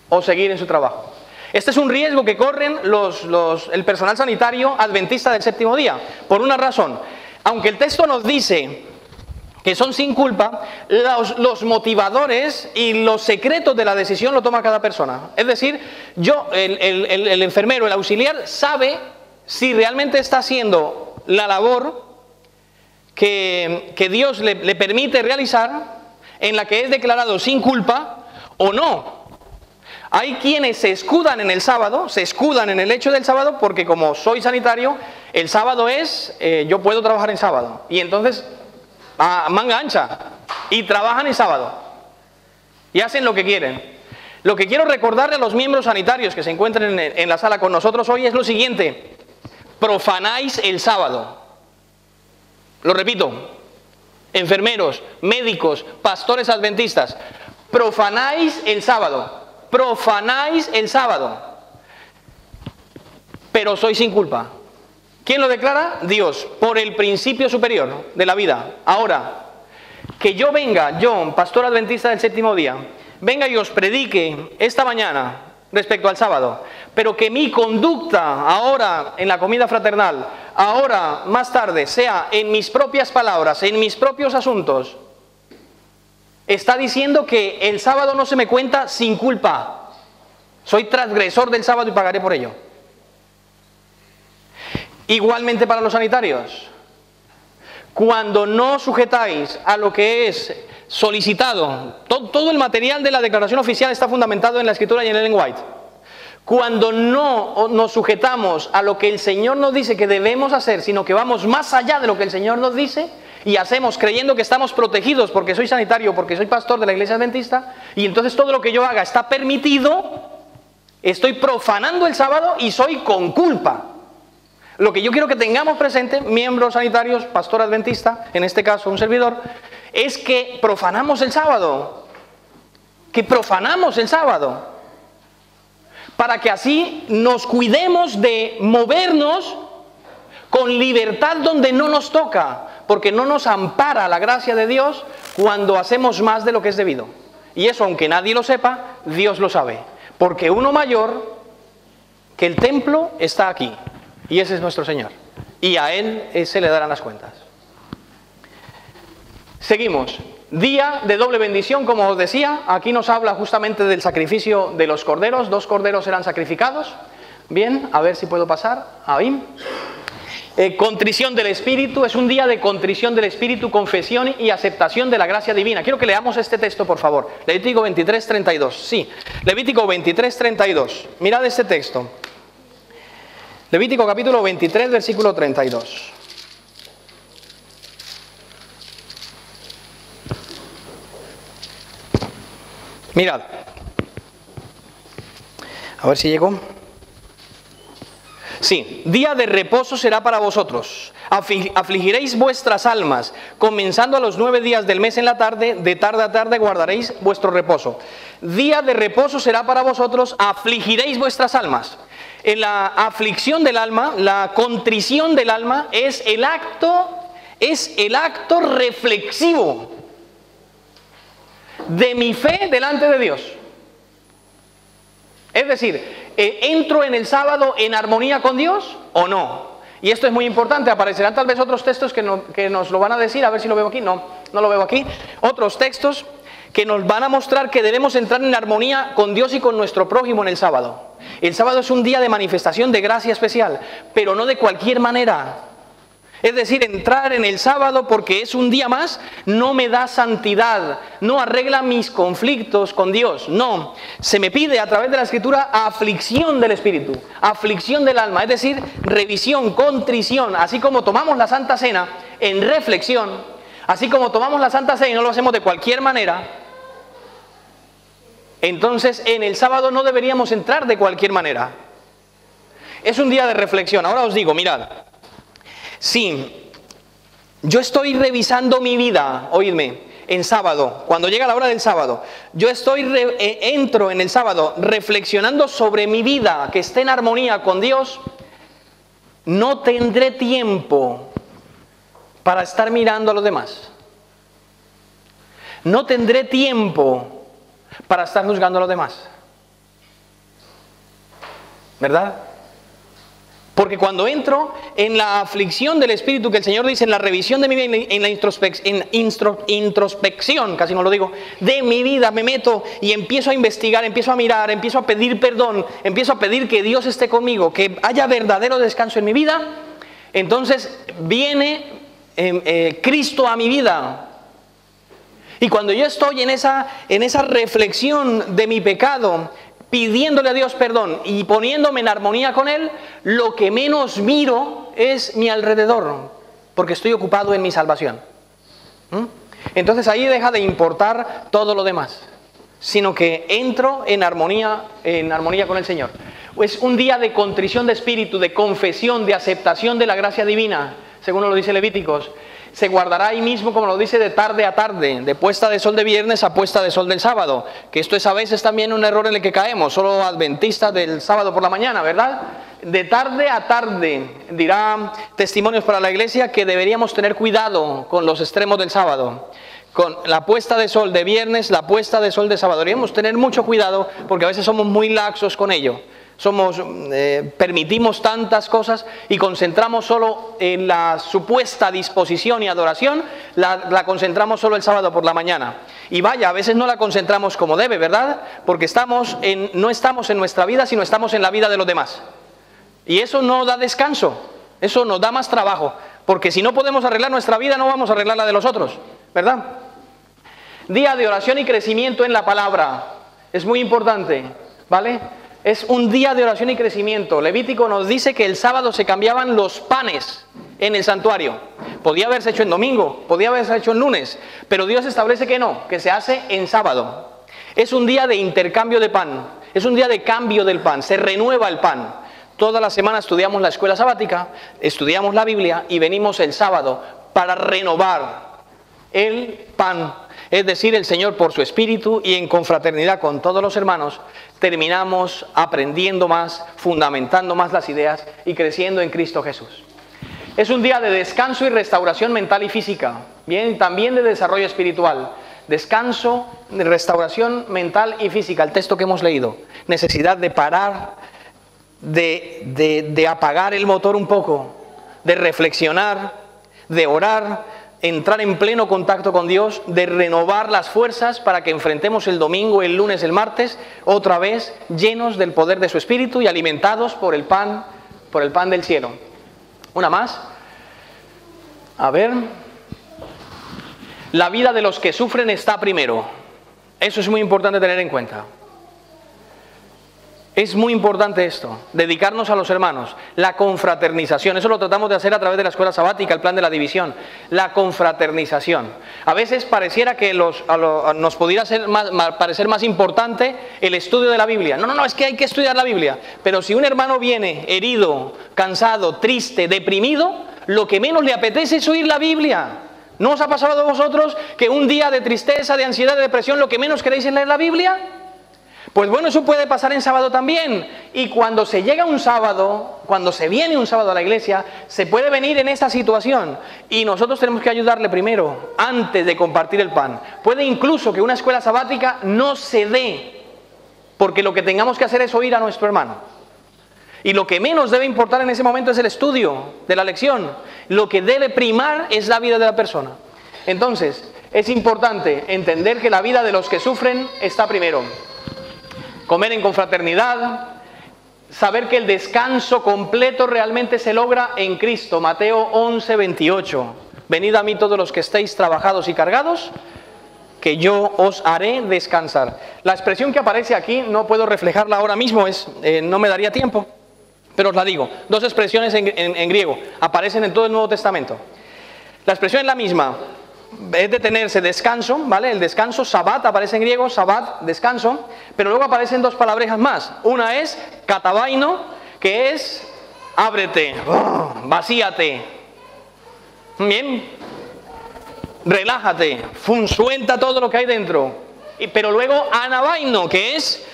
[SPEAKER 1] o seguir en su trabajo. Este es un riesgo que corren el personal sanitario adventista del séptimo día, por una razón. Aunque el texto nos dice que son sin culpa, los motivadores y los secretos de la decisión lo toma cada persona. Es decir, el enfermero, el auxiliar, sabe si realmente está haciendo la labor que Dios le permite realizar, en la que es declarado sin culpa o no. Hay quienes se escudan en el sábado, se escudan en el hecho del sábado, porque como soy sanitario, el sábado yo puedo trabajar en sábado. Y entonces, manga ancha, y trabajan en sábado. Y hacen lo que quieren. Lo que quiero recordarle a los miembros sanitarios que se encuentren en la sala con nosotros hoy es lo siguiente: profanáis el sábado. Lo repito, enfermeros, médicos, pastores adventistas, profanáis el sábado. Profanáis el sábado, pero sois sin culpa. ¿Quién lo declara? Dios, por el principio superior de la vida. Ahora, que yo, pastor adventista del séptimo día, venga y os predique esta mañana respecto al sábado, pero que mi conducta ahora en la comida fraternal, ahora más tarde, sea en mis propias palabras, en mis propios asuntos, está diciendo que el sábado no se me cuenta sin culpa. Soy transgresor del sábado y pagaré por ello. Igualmente para los sanitarios. Cuando no sujetáis a lo que es solicitado, todo el material de la declaración oficial está fundamentado en la Escritura y en Ellen White. Cuando no nos sujetamos a lo que el Señor nos dice que debemos hacer, sino que vamos más allá de lo que el Señor nos dice, y hacemos creyendo que estamos protegidos porque soy sanitario, porque soy pastor de la iglesia adventista, y entonces todo lo que yo haga está permitido, estoy profanando el sábado y soy con culpa. Lo que yo quiero que tengamos presente, miembros sanitarios, pastor adventista, en este caso un servidor, es que profanamos el sábado. Que profanamos el sábado. Para que así nos cuidemos de movernos con libertad donde no nos toca, porque no nos ampara la gracia de Dios cuando hacemos más de lo que es debido. Y eso, aunque nadie lo sepa, Dios lo sabe. Porque uno mayor que el templo está aquí. Y ese es nuestro Señor. Y a Él se le darán las cuentas. Seguimos. Día de doble bendición, como os decía. Aquí nos habla justamente del sacrificio de los corderos. 2 corderos eran sacrificados. Bien, a ver si puedo pasar. Ahí. Contrición del Espíritu, es un día de contrición del Espíritu, confesión y aceptación de la gracia divina. Quiero que leamos este texto, por favor. Levítico 23, 32. Sí, Levítico 23, 32. Mirad este texto. Levítico capítulo 23, versículo 32. Mirad. A ver si llego. Sí, día de reposo será para vosotros. Afligiréis vuestras almas, comenzando a los 9 días del mes en la tarde, de tarde a tarde guardaréis vuestro reposo. Día de reposo será para vosotros, afligiréis vuestras almas. En la aflicción del alma, la contrición del alma es el acto reflexivo de mi fe delante de Dios. Es decir, ¿entro en el sábado en armonía con Dios o no? Y esto es muy importante. Aparecerán tal vez otros textos que nos lo van a decir. A ver si lo veo aquí. No lo veo aquí. Otros textos que nos van a mostrar que debemos entrar en armonía con Dios y con nuestro prójimo en el sábado. El sábado es un día de manifestación de gracia especial, pero no de cualquier manera. Es decir, entrar en el sábado porque es un día más no me da santidad, no arregla mis conflictos con Dios. No, se me pide a través de la Escritura aflicción del espíritu, aflicción del alma, es decir, revisión, contrición. Así como tomamos la Santa Cena en reflexión, así como tomamos la Santa Cena y no lo hacemos de cualquier manera, entonces en el sábado no deberíamos entrar de cualquier manera. Es un día de reflexión. Ahora os digo, mirad, si yo estoy revisando mi vida, oídme, en sábado, cuando llega la hora del sábado, yo entro en el sábado reflexionando sobre mi vida que esté en armonía con Dios, no tendré tiempo para estar mirando a los demás. No tendré tiempo para estar juzgando a los demás. ¿Verdad? Porque cuando entro en la aflicción del Espíritu, que el Señor dice, en la revisión de mi vida, en la introspección, casi no lo digo, de mi vida, me meto y empiezo a investigar, empiezo a mirar, empiezo a pedir perdón, empiezo a pedir que Dios esté conmigo, que haya verdadero descanso en mi vida, entonces viene Cristo a mi vida. Y cuando yo estoy en esa reflexión de mi pecado, pidiéndole a Dios perdón y poniéndome en armonía con Él, lo que menos miro es mi alrededor, porque estoy ocupado en mi salvación. Entonces ahí deja de importar todo lo demás, sino que entro en armonía con el Señor. Es un día de contrición de espíritu, de confesión, de aceptación de la gracia divina, según lo dice Levíticos. Se guardará ahí mismo, como lo dice, de tarde a tarde, de puesta de sol de viernes a puesta de sol del sábado, que esto es a veces también un error en el que caemos, solo adventistas del sábado por la mañana, ¿verdad? De tarde a tarde, dirá Testimonios para la Iglesia, que deberíamos tener cuidado con los extremos del sábado, con la puesta de sol de viernes, la puesta de sol de sábado. Deberíamos tener mucho cuidado porque a veces somos muy laxos con ello. Permitimos tantas cosas y concentramos solo en la supuesta disposición y adoración, la concentramos solo el sábado por la mañana. Y vaya, a veces no la concentramos como debe, ¿verdad? Porque no estamos en nuestra vida, sino estamos en la vida de los demás. Y eso no da descanso, eso nos da más trabajo, porque si no podemos arreglar nuestra vida, no vamos a arreglar la de los otros, ¿verdad? Día de oración y crecimiento en la palabra, es muy importante, ¿vale? Es un día de oración y crecimiento. Levítico nos dice que el sábado se cambiaban los panes en el santuario. Podía haberse hecho en domingo, podía haberse hecho en lunes, pero Dios establece que no, que se hace en sábado. Es un día de intercambio de pan, es un día de cambio del pan, se renueva el pan. Toda la semana estudiamos la escuela sabática, estudiamos la Biblia y venimos el sábado para renovar el pan. Es decir, el Señor por su Espíritu y en confraternidad con todos los hermanos, terminamos aprendiendo más, fundamentando más las ideas y creciendo en Cristo Jesús. Es un día de descanso y restauración mental y física, bien, también de desarrollo espiritual. Descanso, de restauración mental y física, el texto que hemos leído. Necesidad de parar, de apagar el motor un poco, de reflexionar, de orar, entrar en pleno contacto con Dios, de renovar las fuerzas para que enfrentemos el domingo, el lunes, el martes, otra vez llenos del poder de su Espíritu y alimentados por el pan del cielo. Una más. A ver. La vida de los que sufren está primero. Eso es muy importante tener en cuenta. Es muy importante esto, dedicarnos a los hermanos, la confraternización, eso lo tratamos de hacer a través de la escuela sabática, el plan de la división, la confraternización. A veces pareciera que nos pudiera parecer más importante el estudio de la Biblia. No, es que hay que estudiar la Biblia, pero si un hermano viene herido, cansado, triste, deprimido, lo que menos le apetece es oír la Biblia. ¿No os ha pasado a vosotros que un día de tristeza, de ansiedad, de depresión, lo que menos queréis es leer la Biblia? Pues bueno, eso puede pasar en sábado también. Y cuando se llega un sábado, cuando se viene un sábado a la iglesia, se puede venir en esta situación. Y nosotros tenemos que ayudarle primero, antes de compartir el pan. Puede incluso que una escuela sabática no se dé, porque lo que tengamos que hacer es oír a nuestro hermano. Y lo que menos debe importar en ese momento es el estudio de la lección. Lo que debe primar es la vida de la persona. Entonces, es importante entender que la vida de los que sufren está primero. Comer en confraternidad, saber que el descanso completo realmente se logra en Cristo. Mateo 11, 28. Venid a mí todos los que estéis trabajados y cargados, que yo os haré descansar. La expresión que aparece aquí, no puedo reflejarla ahora mismo, no me daría tiempo, pero os la digo. Dos expresiones en griego aparecen en todo el Nuevo Testamento. La expresión es la misma, es detenerse, descanso, ¿vale? El descanso, sabbat, aparece en griego, sabbat, descanso, pero luego aparecen dos palabrejas más. Una es katabaino, que es ábrete, vacíate, bien, relájate, suelta todo lo que hay dentro. Pero luego anabaino, que es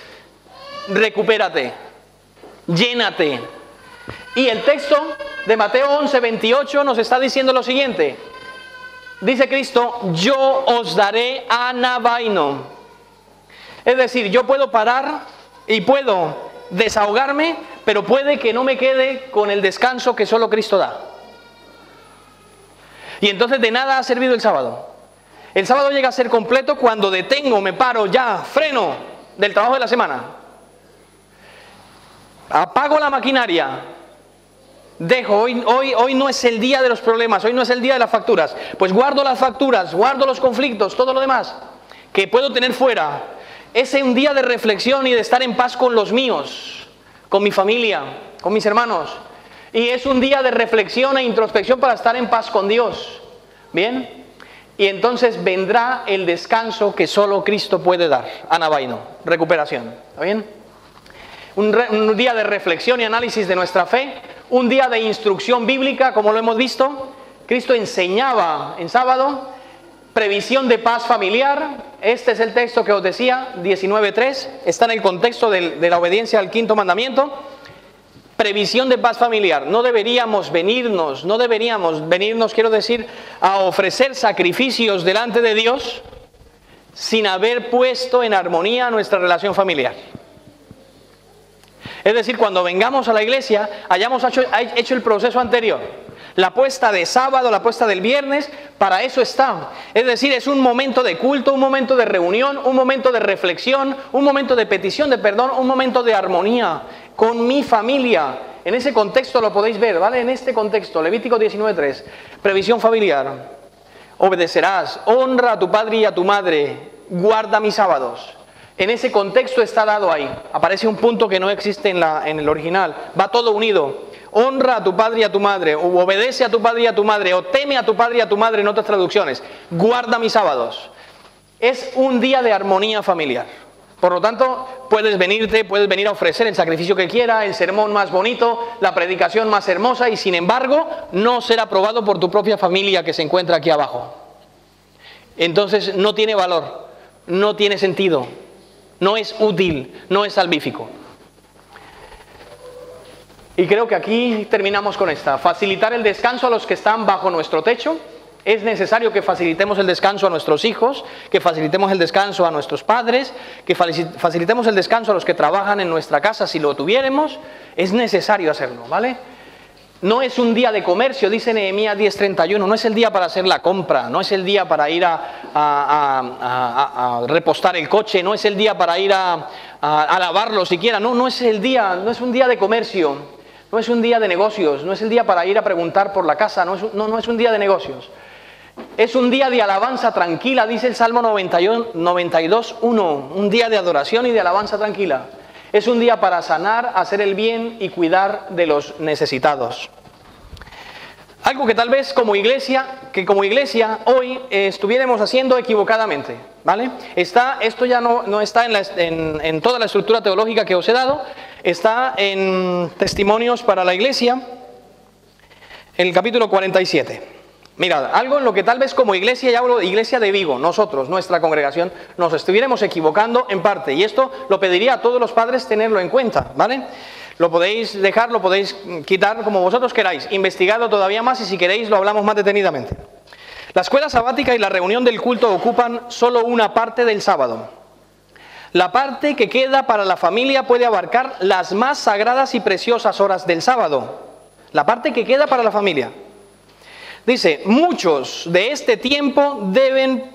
[SPEAKER 1] recupérate, llénate. Y el texto de Mateo 11, 28 nos está diciendo lo siguiente. Dice Cristo, yo os daré anabaino. Es decir, yo puedo parar y puedo desahogarme, pero puede que no me quede con el descanso que solo Cristo da. Y entonces de nada ha servido el sábado. El sábado llega a ser completo cuando detengo, me paro, ya, freno del trabajo de la semana. Apago la maquinaria. Dejo, hoy no es el día de los problemas, hoy no es el día de las facturas. Pues guardo las facturas, guardo los conflictos, todo lo demás que puedo tener fuera. Es un día de reflexión y de estar en paz con los míos, con mi familia, con mis hermanos. Y es un día de reflexión e introspección para estar en paz con Dios. ¿Bien? Y entonces vendrá el descanso que solo Cristo puede dar. Anabaino, recuperación. ¿Está bien? Un día de reflexión y análisis de nuestra fe. Un día de instrucción bíblica, como lo hemos visto. Cristo enseñaba en sábado. Previsión de paz familiar. Este es el texto que os decía, 19.3. Está en el contexto de la obediencia al quinto mandamiento. Previsión de paz familiar. No deberíamos venirnos, quiero decir, a ofrecer sacrificios delante de Dios sin haber puesto en armonía nuestra relación familiar. Es decir, cuando vengamos a la iglesia, hayamos hecho el proceso anterior. La puesta de sábado, la puesta del viernes, para eso está. Es decir, es un momento de culto, un momento de reunión, un momento de reflexión, un momento de petición de perdón, un momento de armonía con mi familia. En ese contexto lo podéis ver, ¿vale? En este contexto, Levítico 19.3, previsión familiar. Obedecerás, honra a tu padre y a tu madre, guarda mis sábados. En ese contexto está dado ahí. Aparece un punto que no existe en el original. Va todo unido. Honra a tu padre y a tu madre, o obedece a tu padre y a tu madre, o teme a tu padre y a tu madre en otras traducciones. Guarda mis sábados. Es un día de armonía familiar. Por lo tanto, puedes venir a ofrecer el sacrificio que quiera, el sermón más bonito, la predicación más hermosa, y sin embargo, no será aprobado por tu propia familia que se encuentra aquí abajo. Entonces, no tiene valor, no tiene sentido. No es útil, no es salvífico. Y creo que aquí terminamos con esta. Facilitar el descanso a los que están bajo nuestro techo. Es necesario que facilitemos el descanso a nuestros hijos, que facilitemos el descanso a nuestros padres, que facilitemos el descanso a los que trabajan en nuestra casa si lo tuviéramos. Es necesario hacerlo, ¿vale? No es un día de comercio, dice Nehemías 10:31, no es el día para hacer la compra, no es el día para ir a repostar el coche, no es el día para ir a lavarlo siquiera, no es el día, no es un día de comercio, no es un día de negocios, no es el día para ir a preguntar por la casa, no es un día de negocios. Es un día de alabanza tranquila, dice el Salmo 92:1, un día de adoración y de alabanza tranquila. Es un día para sanar, hacer el bien y cuidar de los necesitados. Algo que tal vez como iglesia hoy estuviéramos haciendo equivocadamente, ¿vale? Esto ya no está en toda la estructura teológica que os he dado, está en Testimonios para la Iglesia, en el capítulo 47. Mirad, algo en lo que tal vez como iglesia, ya hablo de Iglesia de Vigo, nosotros, nuestra congregación, nos estuviéramos equivocando en parte. Y esto lo pediría a todos los padres tenerlo en cuenta, ¿vale? Lo podéis dejar, lo podéis quitar como vosotros queráis. Investigadlo todavía más y si queréis lo hablamos más detenidamente. La escuela sabática y la reunión del culto ocupan solo una parte del sábado. La parte que queda para la familia puede abarcar las más sagradas y preciosas horas del sábado. La parte que queda para la familia. Dice, muchos de este tiempo deben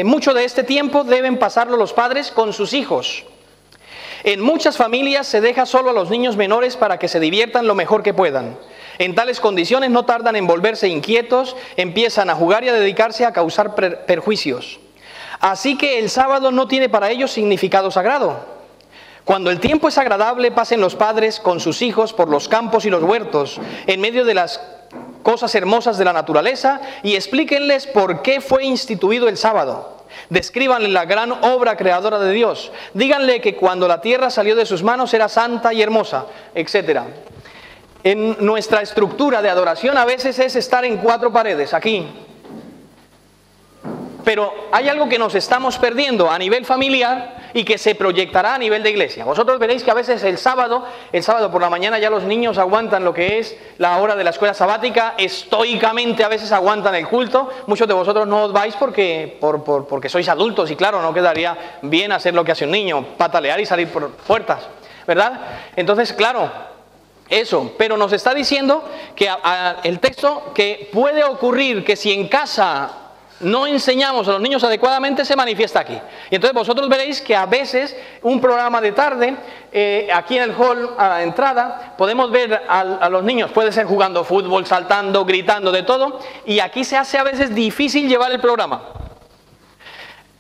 [SPEAKER 1] mucho de este tiempo deben pasarlo los padres con sus hijos. En muchas familias se deja solo a los niños menores para que se diviertan lo mejor que puedan. En tales condiciones no tardan en volverse inquietos, empiezan a jugar y a dedicarse a causar perjuicios. Así que el sábado no tiene para ellos significado sagrado. Cuando el tiempo es agradable, pasen los padres con sus hijos por los campos y los huertos, en medio de las cosas hermosas de la naturaleza, y explíquenles por qué fue instituido el sábado. Descríbanle la gran obra creadora de Dios. Díganle que cuando la tierra salió de sus manos era santa y hermosa, etc. En nuestra estructura de adoración a veces es estar en cuatro paredes, aquí. Pero hay algo que nos estamos perdiendo a nivel familiar y que se proyectará a nivel de iglesia. Vosotros veréis que a veces el sábado por la mañana ya los niños aguantan lo que es la hora de la escuela sabática, estoicamente a veces aguantan el culto. Muchos de vosotros no os vais porque sois adultos y claro, no quedaría bien hacer lo que hace un niño, patalear y salir por puertas, ¿verdad? Entonces, claro, eso, pero nos está diciendo que el texto que puede ocurrir que si en casa no enseñamos a los niños adecuadamente, se manifiesta aquí. Y entonces vosotros veréis que a veces un programa de tarde, aquí en el hall, a la entrada, podemos ver a los niños, puede ser jugando fútbol, saltando, gritando, de todo, y aquí se hace a veces difícil llevar el programa.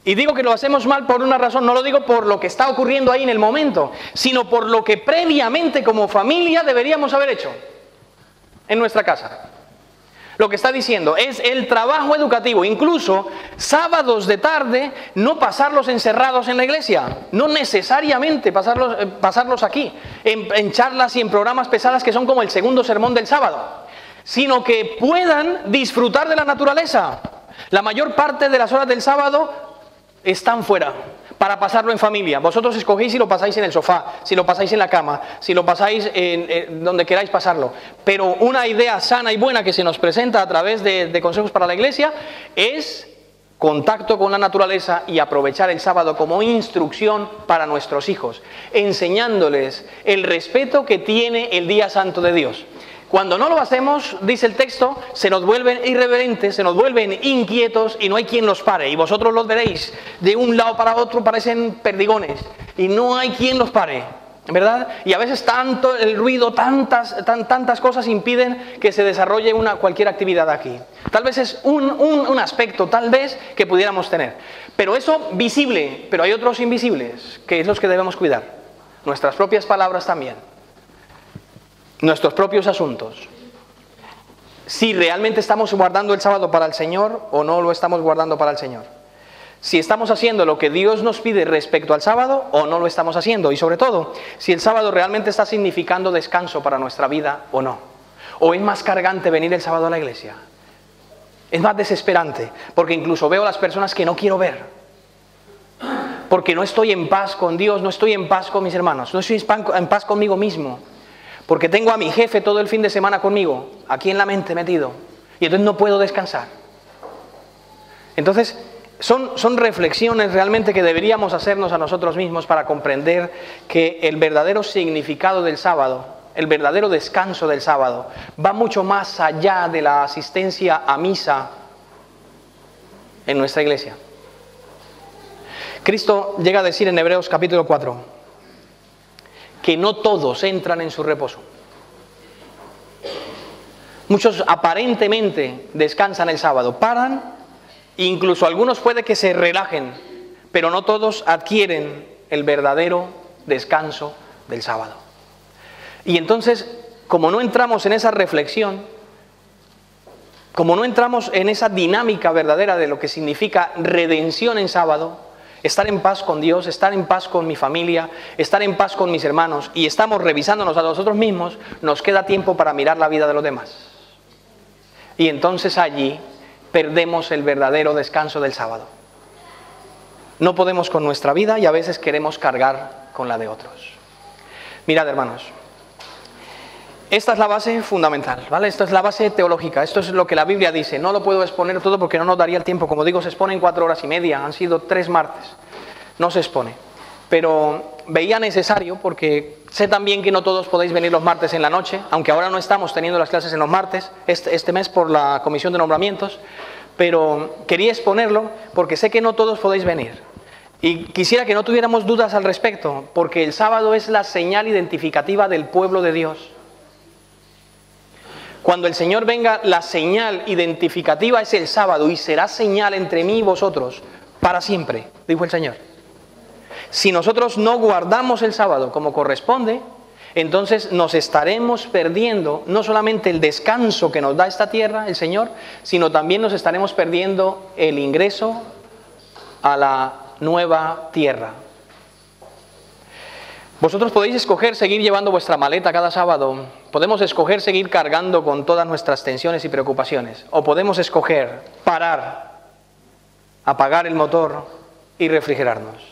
[SPEAKER 1] Y digo que lo hacemos mal por una razón, no lo digo por lo que está ocurriendo ahí en el momento, sino por lo que previamente como familia deberíamos haber hecho en nuestra casa. Lo que está diciendo es el trabajo educativo, incluso sábados de tarde, no pasarlos encerrados en la iglesia, no necesariamente pasarlos aquí, en charlas y en programas pesadas que son como el segundo sermón del sábado, sino que puedan disfrutar de la naturaleza. La mayor parte de las horas del sábado están fuera, para pasarlo en familia. Vosotros escogéis si lo pasáis en el sofá, si lo pasáis en la cama, si lo pasáis en donde queráis pasarlo. Pero una idea sana y buena que se nos presenta a través de consejos para la iglesia es contacto con la naturaleza y aprovechar el sábado como instrucción para nuestros hijos, enseñándoles el respeto que tiene el día santo de Dios. Cuando no lo hacemos, dice el texto, se nos vuelven irreverentes, se nos vuelven inquietos y no hay quien los pare. Y vosotros los veréis, de un lado para otro parecen perdigones y no hay quien los pare, ¿verdad? Y a veces tanto el ruido, tantas cosas impiden que se desarrolle cualquier actividad aquí. Tal vez es un aspecto, tal vez, que pudiéramos tener. Pero eso visible, pero hay otros invisibles, que es los que debemos cuidar. Nuestras propias palabras también. Nuestros propios asuntos. Si realmente estamos guardando el sábado para el Señor o no lo estamos guardando para el Señor. Si estamos haciendo lo que Dios nos pide respecto al sábado o no lo estamos haciendo. Y sobre todo, si el sábado realmente está significando descanso para nuestra vida o no. O es más cargante venir el sábado a la iglesia. Es más desesperante, porque incluso veo a las personas que no quiero ver. Porque no estoy en paz con Dios, no estoy en paz con mis hermanos, no estoy en paz conmigo mismo. Porque tengo a mi jefe todo el fin de semana conmigo, aquí en la mente metido, y entonces no puedo descansar. Entonces, son reflexiones realmente que deberíamos hacernos a nosotros mismos para comprender que el verdadero significado del sábado, el verdadero descanso del sábado, va mucho más allá de la asistencia a misa en nuestra iglesia. Cristo llega a decir en Hebreos capítulo 4, que no todos entran en su reposo. Muchos aparentemente descansan el sábado, paran, incluso algunos puede que se relajen, pero no todos adquieren el verdadero descanso del sábado. Y entonces, como no entramos en esa reflexión, como no entramos en esa dinámica verdadera de lo que significa redención en sábado, estar en paz con Dios, estar en paz con mi familia, estar en paz con mis hermanos, y estamos revisándonos a nosotros mismos, nos queda tiempo para mirar la vida de los demás. Y entonces allí perdemos el verdadero descanso del sábado. No podemos con nuestra vida y a veces queremos cargar con la de otros. Mirad, hermanos, esta es la base fundamental, ¿vale? Esta es la base teológica, esto es lo que la Biblia dice. No lo puedo exponer todo porque no nos daría el tiempo. Como digo, se expone en 4 horas y media, han sido 3 martes. No se expone. Pero veía necesario, porque sé también que no todos podéis venir los martes en la noche, aunque ahora no estamos teniendo las clases en los martes, este mes por la comisión de nombramientos, pero quería exponerlo porque sé que no todos podéis venir. Y quisiera que no tuviéramos dudas al respecto, porque el sábado es la señal identificativa del pueblo de Dios. Cuando el Señor venga, la señal identificativa es el sábado, y será señal entre mí y vosotros para siempre, dijo el Señor. Si nosotros no guardamos el sábado como corresponde, entonces nos estaremos perdiendo no solamente el descanso que nos da esta tierra, el Señor, sino también nos estaremos perdiendo el ingreso a la nueva tierra. Vosotros podéis escoger seguir llevando vuestra maleta cada sábado, podemos escoger seguir cargando con todas nuestras tensiones y preocupaciones, o podemos escoger parar, apagar el motor y refrigerarnos.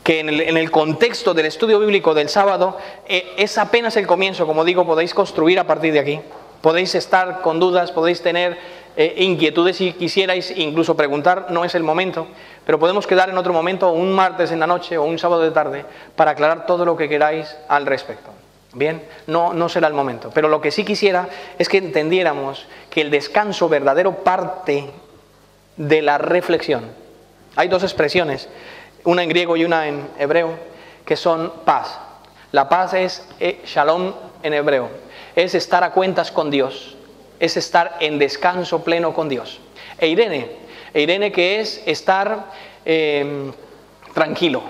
[SPEAKER 1] Que en el contexto del estudio bíblico del sábado es apenas el comienzo, como digo, podéis construir a partir de aquí, podéis estar con dudas, podéis tener inquietudes si quisierais, incluso preguntar, no es el momento, pero podemos quedar en otro momento, un martes en la noche o un sábado de tarde, para aclarar todo lo que queráis al respecto. Bien, no será el momento, pero lo que sí quisiera es que entendiéramos que el descanso verdadero parte de la reflexión. Hay dos expresiones, una en griego y una en hebreo, que son paz. La paz es shalom en hebreo, es estar a cuentas con Dios, es estar en descanso pleno con Dios. Eirene que es estar tranquilo.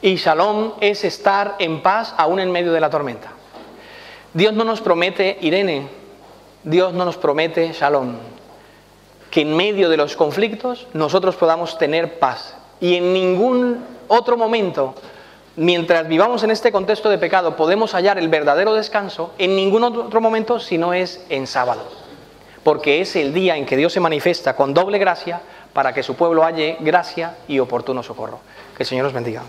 [SPEAKER 1] Y shalom es estar en paz aún en medio de la tormenta. Dios no nos promete Irene, Dios no nos promete shalom, que en medio de los conflictos nosotros podamos tener paz. Y en ningún otro momento, mientras vivamos en este contexto de pecado, podemos hallar el verdadero descanso en ningún otro momento si no es en sábado. Porque es el día en que Dios se manifiesta con doble gracia para que su pueblo halle gracia y oportuno socorro. Que el Señor os bendiga.